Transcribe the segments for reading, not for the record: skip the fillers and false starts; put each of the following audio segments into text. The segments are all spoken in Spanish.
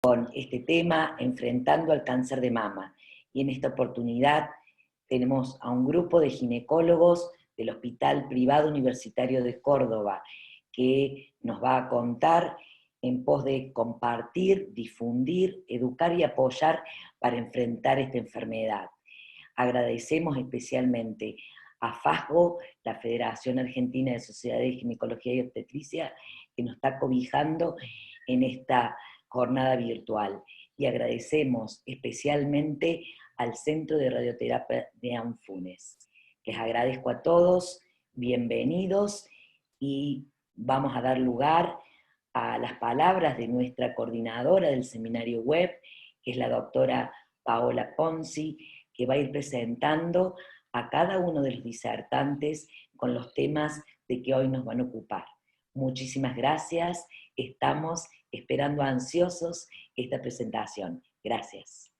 con este tema, enfrentando al cáncer de mama. Y en esta oportunidad tenemos a un grupo de ginecólogos del Hospital Privado Universitario de Córdoba, que nos va a contar en pos de compartir, difundir, educar y apoyar para enfrentar esta enfermedad. Agradecemos especialmente a FASGO, la Federación Argentina de Sociedades de Ginecología y Obstetricia, que nos está cobijando en esta jornada virtual. Y agradecemos especialmente al Centro de Radioterapia de Anfunes. Les agradezco a todos, bienvenidos, y vamos a dar lugar a las palabras de nuestra coordinadora del seminario web, que es la doctora Paola Ponzi, que va a ir presentando a cada uno de los disertantes con los temas de que hoy nos van a ocupar. Muchísimas gracias, estamos esperando ansiosos esta presentación. Gracias.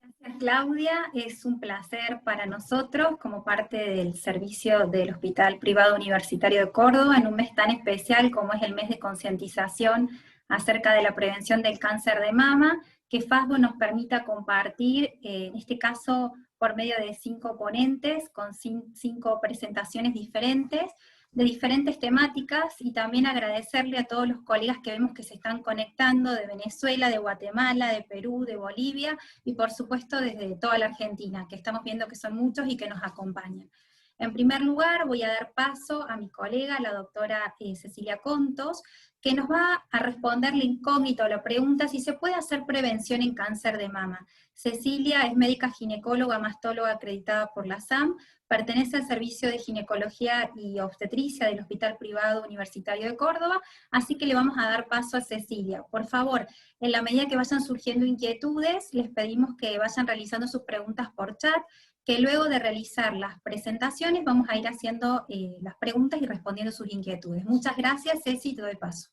Gracias, Claudia. Es un placer para nosotros, como parte del servicio del Hospital Privado Universitario de Córdoba, en un mes tan especial como es el mes de concientización acerca de la prevención del cáncer de mama, que FASGO nos permita compartir, en este caso por medio de 5 ponentes, con 5 presentaciones diferentes, de diferentes temáticas, y también agradecerle a todos los colegas que vemos que se están conectando de Venezuela, de Guatemala, de Perú, de Bolivia, y por supuesto desde toda la Argentina, que estamos viendo que son muchos y que nos acompañan. En primer lugar, voy a dar paso a mi colega, la doctora Cecilia Contos, que nos va a responder la incógnita o la pregunta si se puede hacer prevención en cáncer de mama. Cecilia es médica ginecóloga, mastóloga acreditada por la SAM, pertenece al Servicio de Ginecología y Obstetricia del Hospital Privado Universitario de Córdoba, así que le vamos a dar paso a Cecilia. Por favor, en la medida que vayan surgiendo inquietudes, les pedimos que vayan realizando sus preguntas por chat, que luego de realizar las presentaciones vamos a ir haciendo las preguntas y respondiendo sus inquietudes. Muchas gracias, Ceci, te doy paso.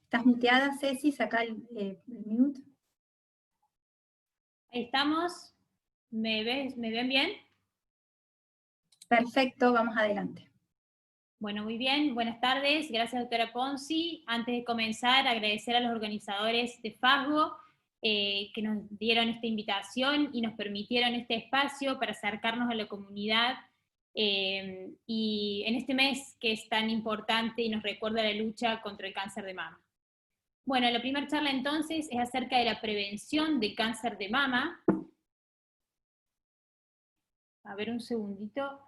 ¿Estás muteada, Ceci? Saca el mute. Ahí estamos. ¿Me ven bien? Perfecto, vamos adelante. Bueno, muy bien. Buenas tardes. Gracias, doctora Ponzi. Antes de comenzar, agradecer a los organizadores de FASGO que nos dieron esta invitación y nos permitieron este espacio para acercarnos a la comunidad y en este mes que es tan importante y nos recuerda la lucha contra el cáncer de mama. Bueno, la primera charla entonces es acerca de la prevención de cáncer de mama. A ver un segundito.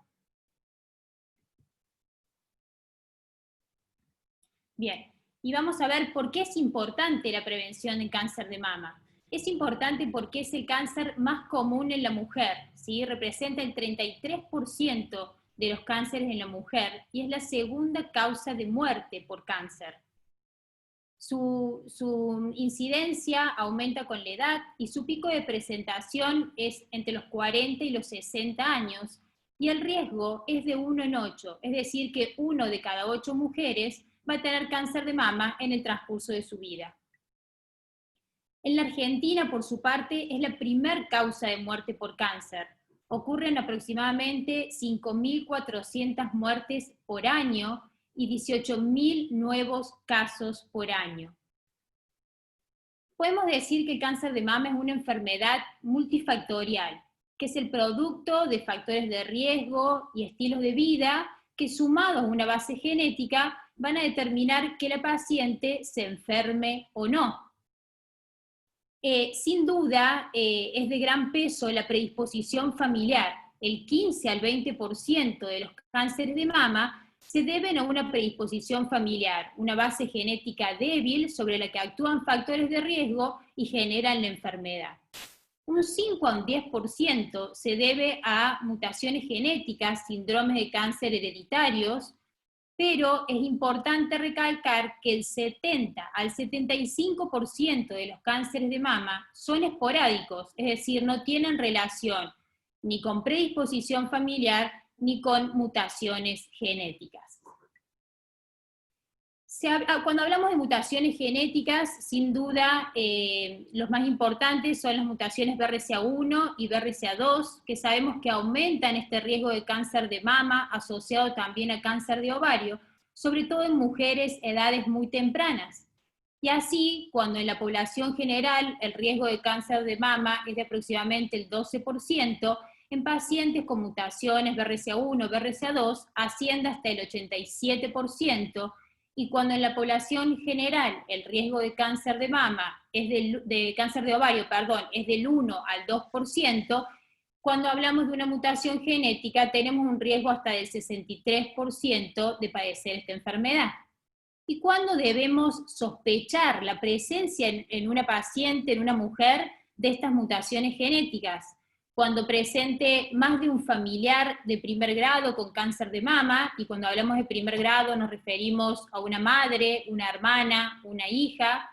Bien, y vamos a ver por qué es importante la prevención de cáncer de mama. Es importante porque es el cáncer más común en la mujer, ¿sí? Representa el 33% de los cánceres en la mujer y es la segunda causa de muerte por cáncer. Su incidencia aumenta con la edad y su pico de presentación es entre los 40 y los 60 años, y el riesgo es de 1 en 8, es decir que 1 de cada 8 mujeres va a tener cáncer de mama en el transcurso de su vida. En la Argentina, por su parte, es la primer causa de muerte por cáncer. Ocurren aproximadamente 5.400 muertes por año y 18.000 nuevos casos por año. Podemos decir que el cáncer de mama es una enfermedad multifactorial, que es el producto de factores de riesgo y estilos de vida que, sumados a una base genética, van a determinar que la paciente se enferme o no. Sin duda, es de gran peso la predisposición familiar. El 15 al 20% de los cánceres de mama se deben a una predisposición familiar, una base genética débil sobre la que actúan factores de riesgo y generan la enfermedad. Un 5 a un 10% se debe a mutaciones genéticas, síndromes de cáncer hereditarios, pero es importante recalcar que el 70 al 75% de los cánceres de mama son esporádicos, es decir, no tienen relación ni con predisposición familiar ni con mutaciones genéticas. Cuando hablamos de mutaciones genéticas, sin duda, los más importantes son las mutaciones BRCA1 y BRCA2, que sabemos que aumentan este riesgo de cáncer de mama, asociado también a cáncer de ovario, sobre todo en mujeres edades muy tempranas. Y así, cuando en la población general el riesgo de cáncer de mama es de aproximadamente el 12%, en pacientes con mutaciones BRCA1 o BRCA2 asciende hasta el 87%, y cuando en la población general el riesgo de cáncer de mama, de cáncer de ovario, es del 1 al 2%, cuando hablamos de una mutación genética tenemos un riesgo hasta del 63% de padecer esta enfermedad. ¿Y cuándo debemos sospechar la presencia en una paciente, en una mujer, de estas mutaciones genéticas? Cuando presente más de un familiar de primer grado con cáncer de mama, y cuando hablamos de primer grado nos referimos a una madre, una hermana, una hija,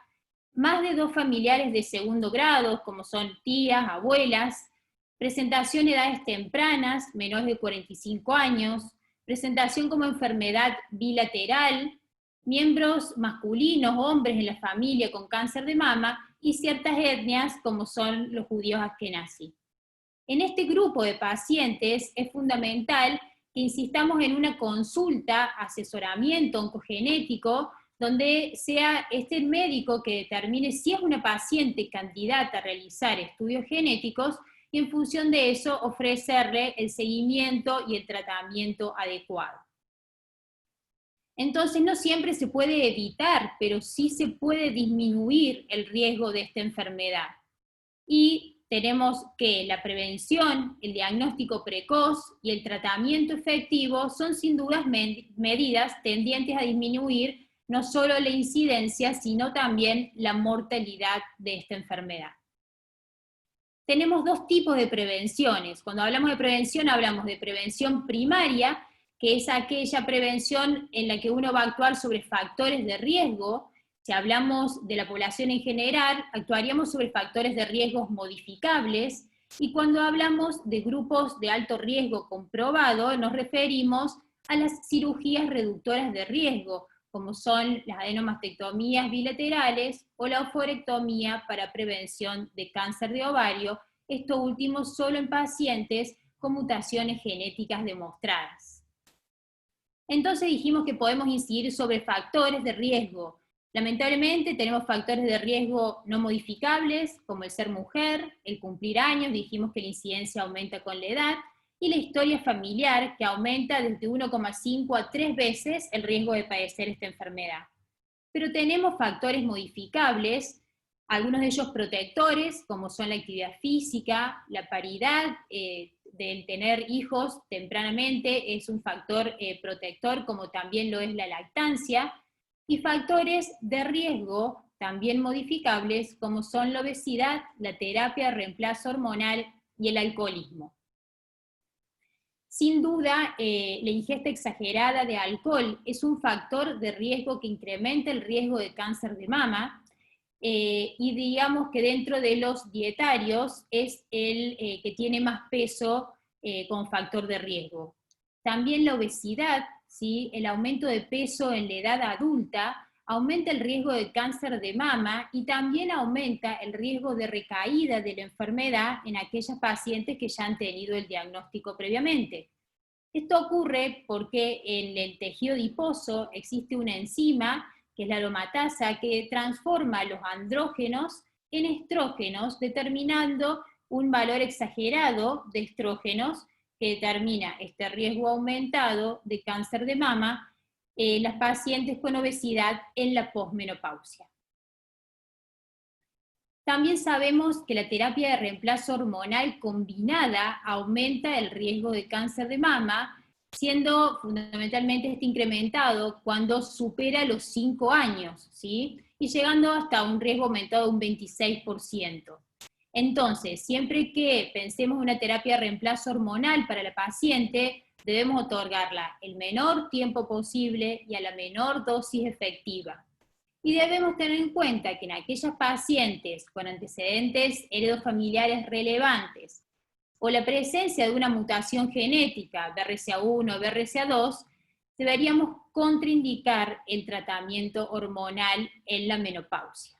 más de 2 familiares de segundo grado, como son tías, abuelas, presentación en edades tempranas, menores de 45 años, presentación como enfermedad bilateral, miembros masculinos, hombres en la familia con cáncer de mama, y ciertas etnias como son los judíos askenazí. En este grupo de pacientes es fundamental que insistamos en una consulta, asesoramiento oncogenético, donde sea este médico que determine si es una paciente candidata a realizar estudios genéticos, y en función de eso ofrecerle el seguimiento y el tratamiento adecuado. Entonces no siempre se puede evitar, pero sí se puede disminuir el riesgo de esta enfermedad. Y tenemos que la prevención, el diagnóstico precoz y el tratamiento efectivo son sin dudas medidas tendientes a disminuir no solo la incidencia, sino también la mortalidad de esta enfermedad. Tenemos 2 tipos de prevenciones. Cuando hablamos de prevención primaria, que es aquella prevención en la que uno va a actuar sobre factores de riesgo. Si hablamos de la población en general, actuaríamos sobre factores de riesgos modificables, y cuando hablamos de grupos de alto riesgo comprobado, nos referimos a las cirugías reductoras de riesgo, como son las adenomastectomías bilaterales o la oophorectomía para prevención de cáncer de ovario, esto último solo en pacientes con mutaciones genéticas demostradas. Entonces dijimos que podemos incidir sobre factores de riesgo. Lamentablemente tenemos factores de riesgo no modificables, como el ser mujer, el cumplir años, dijimos que la incidencia aumenta con la edad, y la historia familiar, que aumenta desde 1,5 a 3 veces el riesgo de padecer esta enfermedad. Pero tenemos factores modificables, algunos de ellos protectores, como son la actividad física, la paridad, del tener hijos tempranamente es un factor protector, como también lo es la lactancia, y factores de riesgo también modificables, como son la obesidad, la terapia de reemplazo hormonal y el alcoholismo. Sin duda, la ingesta exagerada de alcohol es un factor de riesgo que incrementa el riesgo de cáncer de mama, y digamos que dentro de los dietarios es el que tiene más peso con factor de riesgo. También la obesidad, ¿sí? El aumento de peso en la edad adulta aumenta el riesgo de cáncer de mama, y también aumenta el riesgo de recaída de la enfermedad en aquellas pacientes que ya han tenido el diagnóstico previamente. Esto ocurre porque en el tejido adiposo existe una enzima, que es la aromatasa, que transforma los andrógenos en estrógenos, determinando un valor exagerado de estrógenos que determina este riesgo aumentado de cáncer de mama en las pacientes con obesidad en la posmenopausia. También sabemos que la terapia de reemplazo hormonal combinada aumenta el riesgo de cáncer de mama, siendo fundamentalmente incrementado cuando supera los 5 años, ¿sí? Y llegando hasta un riesgo aumentado de un 26%. Entonces, siempre que pensemos en una terapia de reemplazo hormonal para la paciente, debemos otorgarla el menor tiempo posible y a la menor dosis efectiva. Y debemos tener en cuenta que en aquellas pacientes con antecedentes heredofamiliares relevantes, o la presencia de una mutación genética, BRCA1 o BRCA2, deberíamos contraindicar el tratamiento hormonal en la menopausia.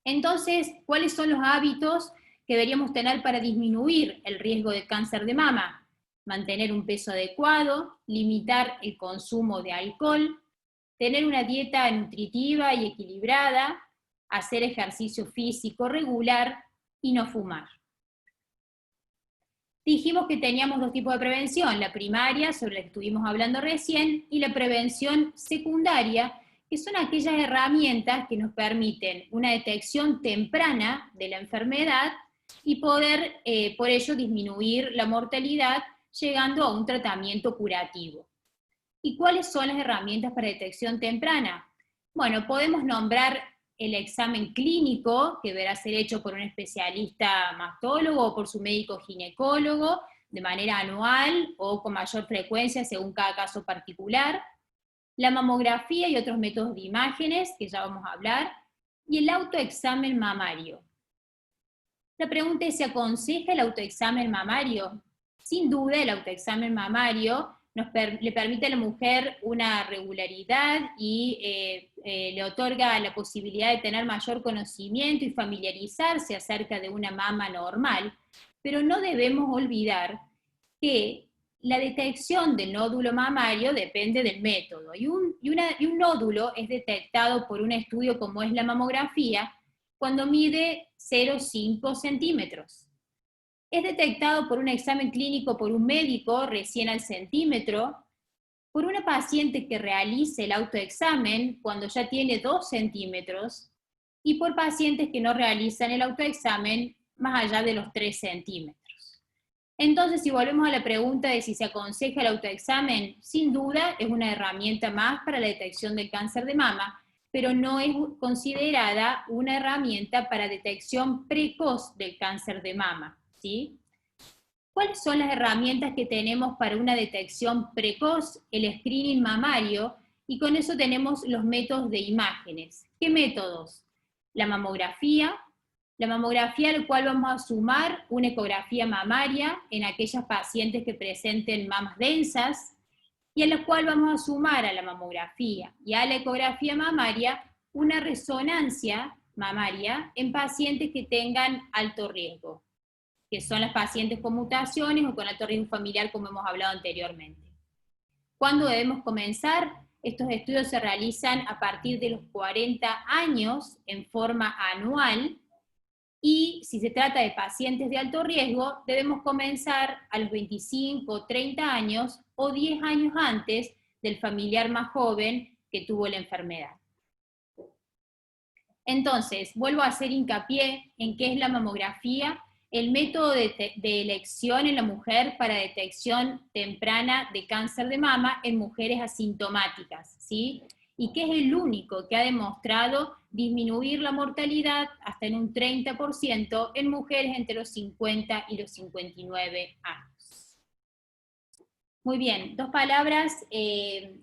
Entonces, ¿cuáles son los hábitos que deberíamos tener para disminuir el riesgo de cáncer de mama? Mantener un peso adecuado, limitar el consumo de alcohol, tener una dieta nutritiva y equilibrada, hacer ejercicio físico regular y no fumar. Dijimos que teníamos dos tipos de prevención, la primaria, sobre la que estuvimos hablando recién, y la prevención secundaria, que son aquellas herramientas que nos permiten una detección temprana de la enfermedad y poder, por ello, disminuir la mortalidad llegando a un tratamiento curativo. ¿Y cuáles son las herramientas para detección temprana? Bueno, podemos nombrar el examen clínico, que deberá ser hecho por un especialista mastólogo o por su médico ginecólogo, de manera anual o con mayor frecuencia según cada caso particular, la mamografía y otros métodos de imágenes, que ya vamos a hablar, y el autoexamen mamario. La pregunta es, ¿se aconseja el autoexamen mamario? Sin duda, el autoexamen mamario le permite a la mujer una regularidad y le otorga la posibilidad de tener mayor conocimiento y familiarizarse acerca de una mama normal, pero no debemos olvidar que la detección del nódulo mamario depende del método, y un nódulo es detectado por un estudio como es la mamografía cuando mide 0,5 centímetros. Es detectado por un examen clínico por un médico recién al centímetro, por una paciente que realice el autoexamen cuando ya tiene 2 centímetros, y por pacientes que no realizan el autoexamen más allá de los 3 centímetros. Entonces, si volvemos a la pregunta de si se aconseja el autoexamen, sin duda es una herramienta más para la detección del cáncer de mama, pero no es considerada una herramienta para detección precoz del cáncer de mama, ¿sí? ¿Cuáles son las herramientas que tenemos para una detección precoz? El screening mamario, y con eso tenemos los métodos de imágenes. ¿Qué métodos? La mamografía al cual vamos a sumar una ecografía mamaria en aquellas pacientes que presenten mamas densas, y a la cual vamos a sumar a la mamografía y a la ecografía mamaria una resonancia mamaria en pacientes que tengan alto riesgo, que son las pacientes con mutaciones o con alto riesgo familiar, como hemos hablado anteriormente. ¿Cuándo debemos comenzar? Estos estudios se realizan a partir de los 40 años en forma anual, y si se trata de pacientes de alto riesgo, debemos comenzar a los 25, 30 años o 10 años antes del familiar más joven que tuvo la enfermedad. Entonces, vuelvo a hacer hincapié en qué es la mamografía, el método de elección en la mujer para detección temprana de cáncer de mama en mujeres asintomáticas, ¿sí? Y que es el único que ha demostrado disminuir la mortalidad hasta en un 30% en mujeres entre los 50 y los 59 años. Muy bien, dos palabras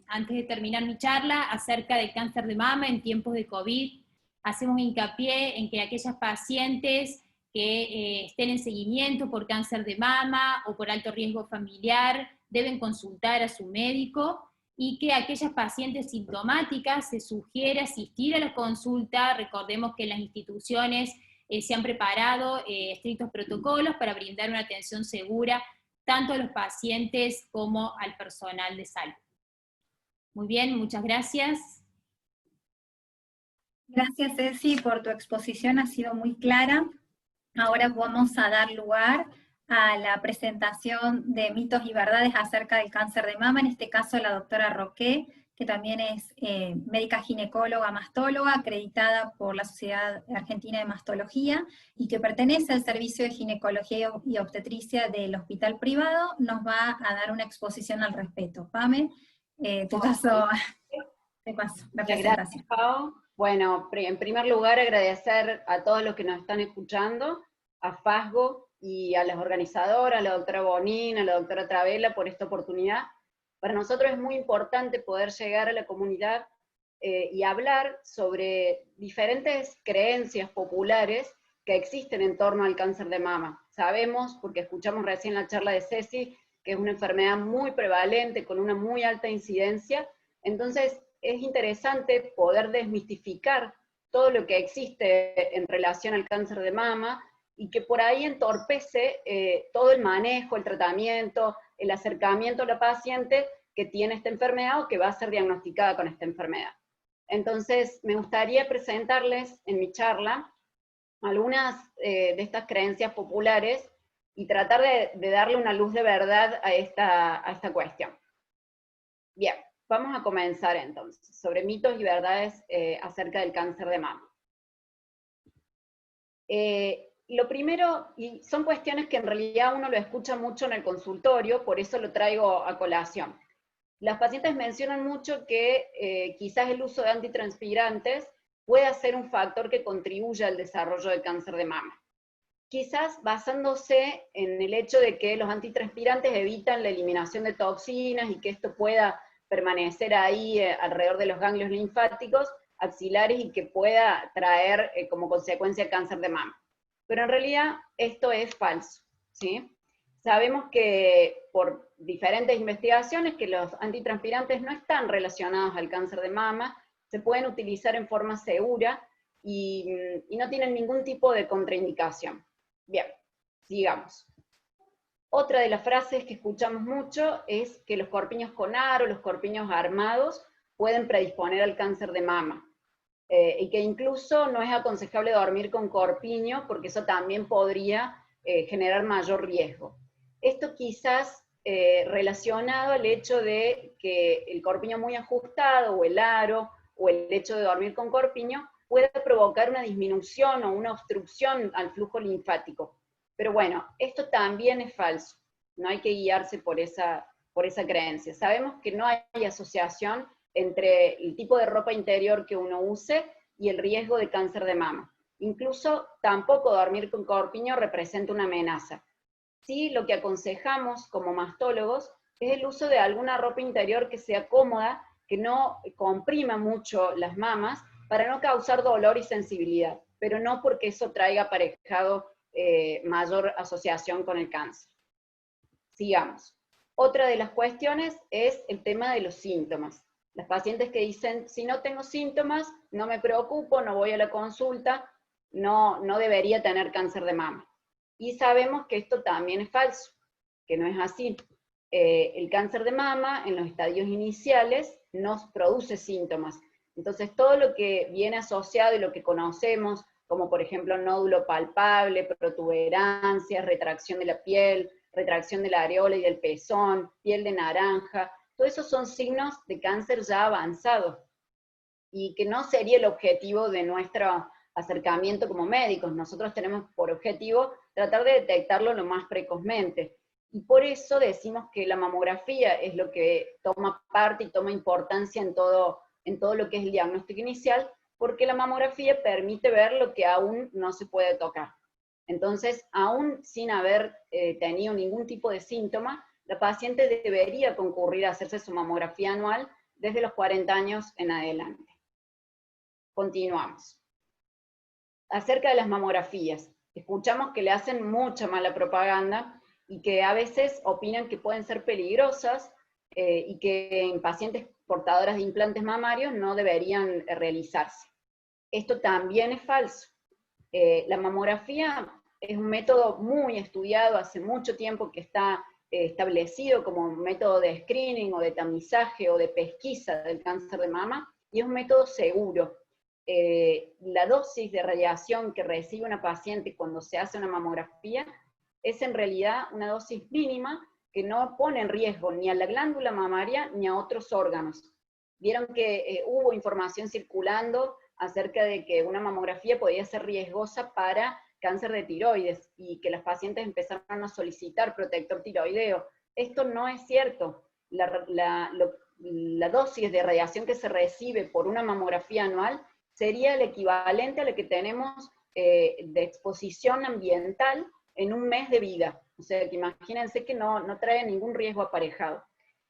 antes de terminar mi charla acerca del cáncer de mama en tiempos de COVID. Hacemos hincapié en que aquellas pacientes que estén en seguimiento por cáncer de mama o por alto riesgo familiar deben consultar a su médico, y que a aquellas pacientes sintomáticas se sugiere asistir a la consulta. Recordemos que las instituciones se han preparado estrictos protocolos para brindar una atención segura tanto a los pacientes como al personal de salud. Muy bien, muchas gracias. Gracias, Ceci, por tu exposición, ha sido muy clara. Ahora vamos a dar lugar a la presentación de mitos y verdades acerca del cáncer de mama, en este caso la doctora Roqué, que también es médica ginecóloga mastóloga, acreditada por la Sociedad Argentina de Mastología, y que pertenece al Servicio de Ginecología y Obstetricia del Hospital Privado, nos va a dar una exposición al respecto. Pame, te paso la presentación. Gracias, Pau. Bueno, en primer lugar agradecer a todos los que nos están escuchando, a FASGO y a las organizadoras, a la doctora Bonín, a la doctora Travela por esta oportunidad. Para nosotros es muy importante poder llegar a la comunidad y hablar sobre diferentes creencias populares que existen en torno al cáncer de mama. Sabemos, porque escuchamos recién la charla de Ceci, que es una enfermedad muy prevalente, con una muy alta incidencia. Entonces es interesante poder desmistificar todo lo que existe en relación al cáncer de mama, y que por ahí entorpece todo el manejo, el tratamiento, el acercamiento a la paciente que tiene esta enfermedad o que va a ser diagnosticada con esta enfermedad. Entonces, me gustaría presentarles en mi charla algunas de estas creencias populares y tratar de darle una luz de verdad a esta cuestión. Bien, vamos a comenzar entonces, sobre mitos y verdades acerca del cáncer de mama. Lo primero, y son cuestiones que en realidad uno lo escucha mucho en el consultorio, por eso lo traigo a colación. Las pacientes mencionan mucho que quizás el uso de antitranspirantes pueda ser un factor que contribuya al desarrollo del cáncer de mama. Quizás basándose en el hecho de que los antitranspirantes evitan la eliminación de toxinas y que esto pueda permanecer ahí alrededor de los ganglios linfáticos axilares y que pueda traer como consecuencia cáncer de mama. Pero en realidad esto es falso, ¿sí? Sabemos que por diferentes investigaciones que los antitranspirantes no están relacionados al cáncer de mama, se pueden utilizar en forma segura y no tienen ningún tipo de contraindicación. Bien, sigamos. Otra de las frases que escuchamos mucho es que los corpiños con aro, los corpiños armados, pueden predisponer al cáncer de mama. Y que incluso no es aconsejable dormir con corpiño, porque eso también podría generar mayor riesgo. Esto quizás relacionado al hecho de que el corpiño muy ajustado, o el aro, o el hecho de dormir con corpiño, puede provocar una disminución o una obstrucción al flujo linfático. Pero bueno, esto también es falso, no hay que guiarse por esa creencia. Sabemos que no hay asociación entre el tipo de ropa interior que uno use y el riesgo de cáncer de mama. Incluso tampoco dormir con corpiño representa una amenaza. Sí, lo que aconsejamos como mastólogos es el uso de alguna ropa interior que sea cómoda, que no comprima mucho las mamas, para no causar dolor y sensibilidad, pero no porque eso traiga aparejado mayor asociación con el cáncer. Sigamos. Otra de las cuestiones es el tema de los síntomas. Las pacientes que dicen, si no tengo síntomas, no me preocupo, no voy a la consulta, no debería tener cáncer de mama. Y sabemos que esto también es falso, que no es así. El cáncer de mama, en los estadios iniciales, nos produce síntomas. Entonces, todo lo que viene asociado y lo que conocemos, como por ejemplo nódulo palpable, protuberancias, retracción de la piel, retracción de la areola y del pezón, piel de naranja, todo eso son signos de cáncer ya avanzado, y que no sería el objetivo de nuestro acercamiento como médicos. Nosotros tenemos por objetivo tratar de detectarlo lo más precozmente. Y por eso decimos que la mamografía es lo que toma parte y toma importancia en todo lo que es el diagnóstico inicial, porque la mamografía permite ver lo que aún no se puede tocar. Entonces, aún sin haber tenido ningún tipo de síntoma, la paciente debería concurrir a hacerse su mamografía anual desde los 40 años en adelante. Continuamos. Acerca de las mamografías, escuchamos que le hacen mucha mala propaganda y que a veces opinan que pueden ser peligrosas y que en pacientes portadoras de implantes mamarios no deberían realizarse. Esto también es falso. La mamografía es un método muy estudiado, hace mucho tiempo que está establecido como un método de screening o de tamizaje o de pesquisa del cáncer de mama, y es un método seguro. La dosis de radiación que recibe una paciente cuando se hace una mamografía es en realidad una dosis mínima que no pone en riesgo ni a la glándula mamaria ni a otros órganos. Vieron que hubo información circulando acerca de que una mamografía podía ser riesgosa para cáncer de tiroides, y que las pacientes empezaron a solicitar protector tiroideo. Esto no es cierto. La dosis de radiación que se recibe por una mamografía anual sería el equivalente a lo que tenemos de exposición ambiental en un mes de vida. O sea, que imagínense que no trae ningún riesgo aparejado.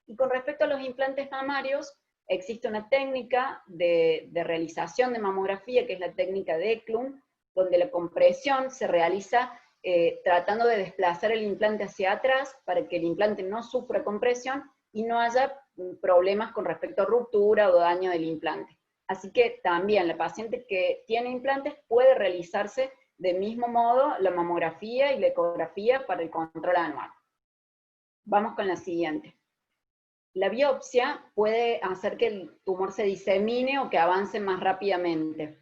Y con respecto a los implantes mamarios, existe una técnica de realización de mamografía, que es la técnica de Eklund, donde la compresión se realiza tratando de desplazar el implante hacia atrás para que el implante no sufra compresión y no haya problemas con respecto a ruptura o daño del implante. Así que también la paciente que tiene implantes puede realizarse del mismo modo la mamografía y la ecografía para el control anual. Vamos con la siguiente. La biopsia puede hacer que el tumor se disemine o que avance más rápidamente.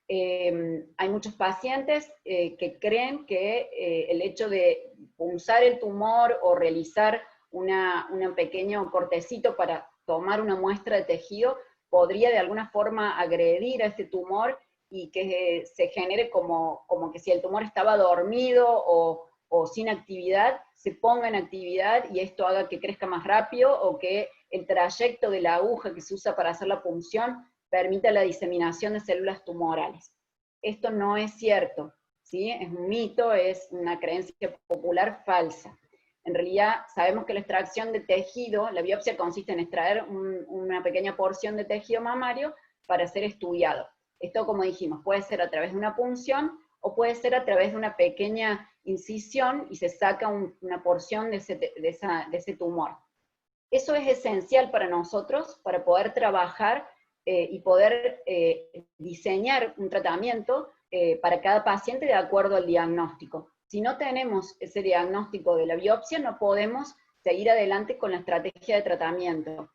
Hay muchos pacientes que creen que el hecho de punzar el tumor o realizar un pequeño cortecito para tomar una muestra de tejido podría de alguna forma agredir a este tumor y que se genere como que si el tumor estaba dormido o sin actividad, se ponga en actividad y esto haga que crezca más rápido o que el trayecto de la aguja que se usa para hacer la punción permita la diseminación de células tumorales. Esto no es cierto, ¿sí? Es un mito, es una creencia popular falsa. En realidad sabemos que la extracción de tejido, la biopsia consiste en extraer una pequeña porción de tejido mamario para ser estudiado. Esto, como dijimos, puede ser a través de una punción o puede ser a través de una pequeña incisión y se saca una porción de ese tumor. Eso es esencial para nosotros, para poder trabajar y poder diseñar un tratamiento para cada paciente de acuerdo al diagnóstico. Si no tenemos ese diagnóstico de la biopsia, no podemos seguir adelante con la estrategia de tratamiento.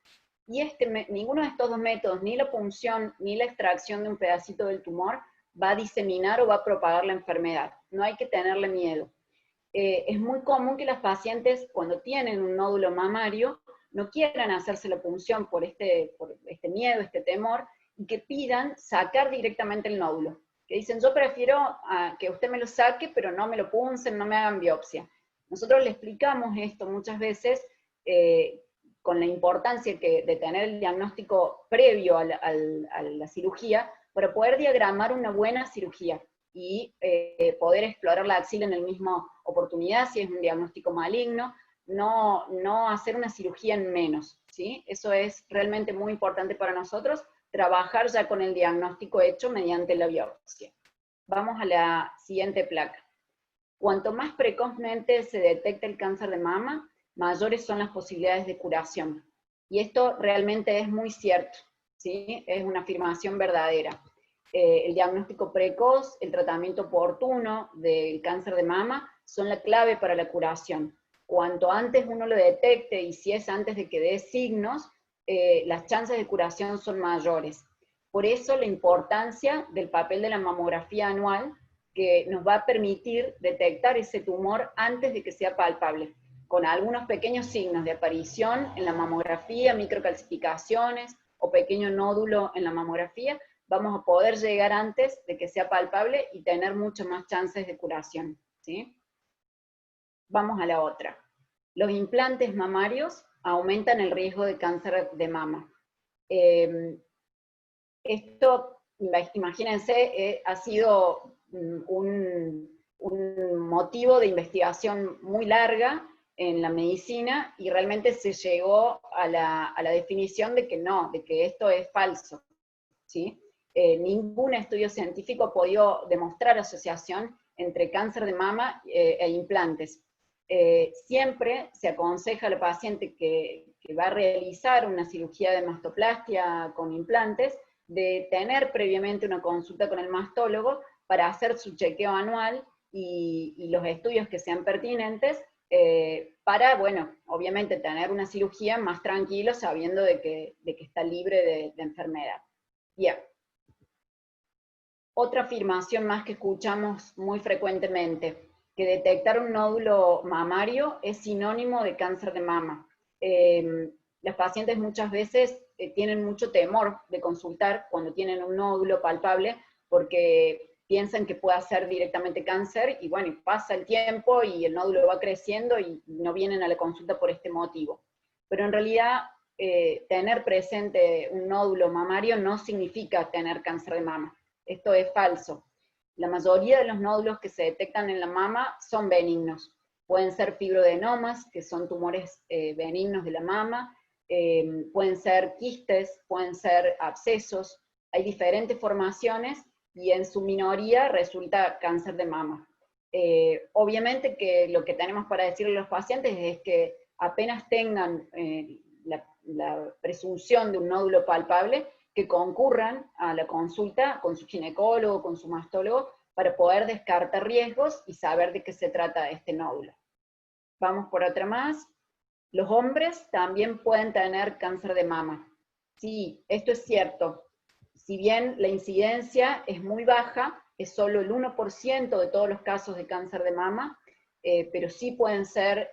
Y ninguno de estos dos métodos, ni la punción ni la extracción de un pedacito del tumor, va a diseminar o va a propagar la enfermedad. No hay que tenerle miedo. Es muy común que las pacientes, cuando tienen un nódulo mamario, no quieran hacerse la punción por este miedo, este temor, y que pidan sacar directamente el nódulo. Que dicen, yo prefiero que usted me lo saque, pero no me lo puncen, no me hagan biopsia. Nosotros le explicamos esto muchas veces con la importancia de tener el diagnóstico previo a la cirugía, para poder diagramar una buena cirugía y poder explorar la axila en la misma oportunidad, si es un diagnóstico maligno, no hacer una cirugía en menos, ¿sí? Eso es realmente muy importante para nosotros, trabajar ya con el diagnóstico hecho mediante la biopsia. Vamos a la siguiente placa. Cuanto más precozmente se detecta el cáncer de mama, mayores son las posibilidades de curación. Y esto realmente es muy cierto, ¿sí? Es una afirmación verdadera. El diagnóstico precoz, el tratamiento oportuno del cáncer de mama son la clave para la curación. Cuanto antes uno lo detecte, y si es antes de que dé signos, las chances de curación son mayores. Por eso la importancia del papel de la mamografía anual, que nos va a permitir detectar ese tumor antes de que sea palpable, con algunos pequeños signos de aparición en la mamografía, microcalcificaciones o pequeño nódulo en la mamografía, vamos a poder llegar antes de que sea palpable y tener muchas más chances de curación, ¿sí? Vamos a la otra. Los implantes mamarios aumentan el riesgo de cáncer de mama. Esto, imagínense, ha sido un motivo de investigación muy larga en la medicina y realmente se llegó a la definición de que no, de que esto es falso, ¿sí? Ningún estudio científico ha podido demostrar asociación entre cáncer de mama e implantes. Siempre se aconseja al paciente que va a realizar una cirugía de mastoplastia con implantes, de tener previamente una consulta con el mastólogo para hacer su chequeo anual y los estudios que sean pertinentes, para, bueno, obviamente tener una cirugía más tranquilo sabiendo de que está libre de enfermedad. Bien. Otra afirmación más que escuchamos muy frecuentemente, que detectar un nódulo mamario es sinónimo de cáncer de mama. Las pacientes muchas veces tienen mucho temor de consultar cuando tienen un nódulo palpable, porque piensan que puede ser directamente cáncer, y bueno, pasa el tiempo y el nódulo va creciendo y no vienen a la consulta por este motivo. Pero en realidad, tener presente un nódulo mamario no significa tener cáncer de mama. Esto es falso. La mayoría de los nódulos que se detectan en la mama son benignos. Pueden ser fibroadenomas, que son tumores benignos de la mama, pueden ser quistes, pueden ser abscesos, hay diferentes formaciones y en su minoría resulta cáncer de mama. Obviamente que lo que tenemos para decirle a los pacientes es que apenas tengan la presunción de un nódulo palpable, que concurran a la consulta con su ginecólogo, con su mastólogo, para poder descartar riesgos y saber de qué se trata este nódulo. Vamos por otra más. Los hombres también pueden tener cáncer de mama. Sí, esto es cierto. Si bien la incidencia es muy baja, es solo el 1% de todos los casos de cáncer de mama, pero sí pueden ser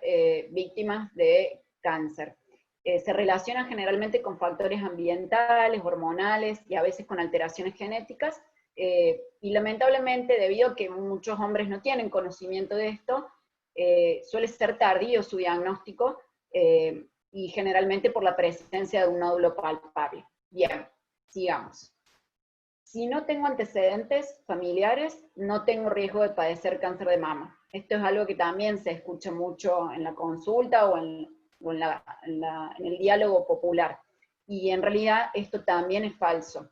víctimas de cáncer. Se relaciona generalmente con factores ambientales, hormonales y a veces con alteraciones genéticas, y lamentablemente, debido a que muchos hombres no tienen conocimiento de esto, suele ser tardío su diagnóstico, y generalmente por la presencia de un nódulo palpable. Bien, sigamos. Si no tengo antecedentes familiares, no tengo riesgo de padecer cáncer de mama. Esto es algo que también se escucha mucho en la consulta o en el diálogo popular. Y en realidad esto también es falso.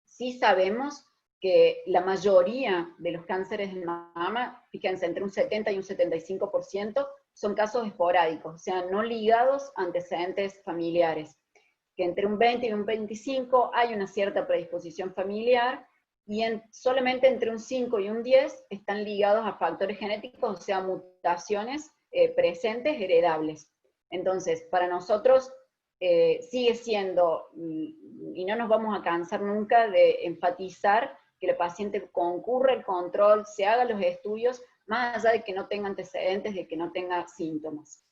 Sí sabemos que la mayoría de los cánceres de mama, fíjense, entre un 70 y un 75%, son casos esporádicos, o sea, no ligados a antecedentes familiares. Que entre un 20 y un 25 hay una cierta predisposición familiar, y solamente entre un 5 y un 10 están ligados a factores genéticos, o sea, mutaciones presentes heredables. Entonces, para nosotros sigue siendo, y no nos vamos a cansar nunca de enfatizar que el paciente concurra al control, se haga los estudios, más allá de que no tenga antecedentes, de que no tenga síntomas.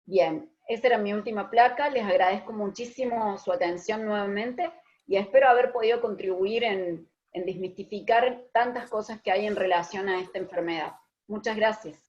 Bien, esa era mi última placa, les agradezco muchísimo su atención nuevamente, y espero haber podido contribuir en desmistificar tantas cosas que hay en relación a esta enfermedad. Muchas gracias.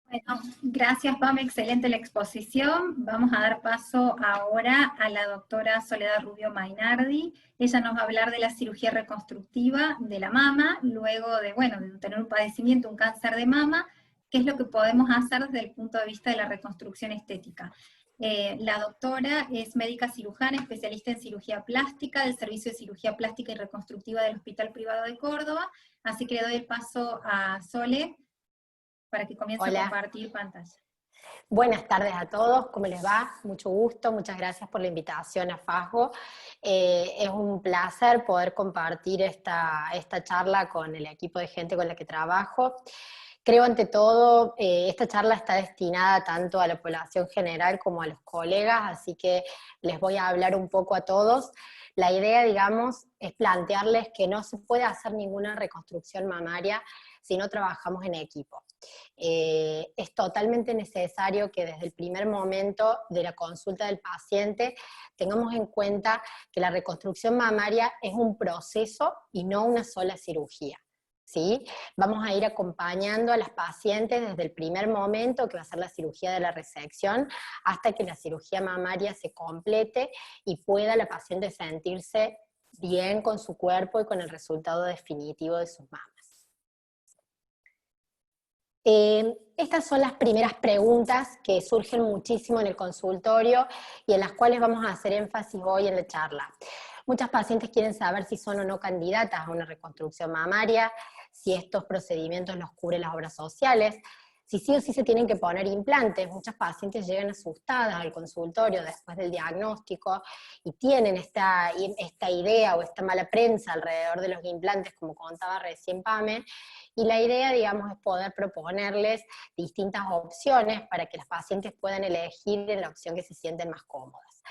Bueno, gracias Pam, excelente la exposición. Vamos a dar paso ahora a la doctora Soledad Rubio Mainardi. Ella nos va a hablar de la cirugía reconstructiva de la mama, luego de, bueno, de tener un padecimiento, un cáncer de mama, qué es lo que podemos hacer desde el punto de vista de la reconstrucción estética. La doctora es médica cirujana, especialista en cirugía plástica del Servicio de Cirugía Plástica y Reconstructiva del Hospital Privado de Córdoba, así que le doy el paso a Sole, para que comience a compartir pantalla. Buenas tardes a todos, ¿cómo les va? Mucho gusto, muchas gracias por la invitación a FASGO. Es un placer poder compartir esta charla con el equipo de gente con la que trabajo. Creo ante todo, esta charla está destinada tanto a la población general como a los colegas, así que les voy a hablar un poco a todos. La idea, digamos, es plantearles que no se puede hacer ninguna reconstrucción mamaria si no trabajamos en equipo. Es totalmente necesario que desde el primer momento de la consulta del paciente tengamos en cuenta que la reconstrucción mamaria es un proceso y no una sola cirugía. ¿Sí? Vamos a ir acompañando a las pacientes desde el primer momento, que va a ser la cirugía de la resección, hasta que la cirugía mamaria se complete y pueda la paciente sentirse bien con su cuerpo y con el resultado definitivo de sus mamas. Estas son las primeras preguntas que surgen muchísimo en el consultorio y en las cuales vamos a hacer énfasis hoy en la charla. Muchas pacientes quieren saber si son o no candidatas a una reconstrucción mamaria, si estos procedimientos los cubren las obras sociales, si sí o sí se tienen que poner implantes. Muchas pacientes llegan asustadas al consultorio después del diagnóstico y tienen esta idea o esta mala prensa alrededor de los implantes, como contaba recién Pame, y la idea, digamos, es poder proponerles distintas opciones para que las pacientes puedan elegir en la opción que se sienten más cómodas.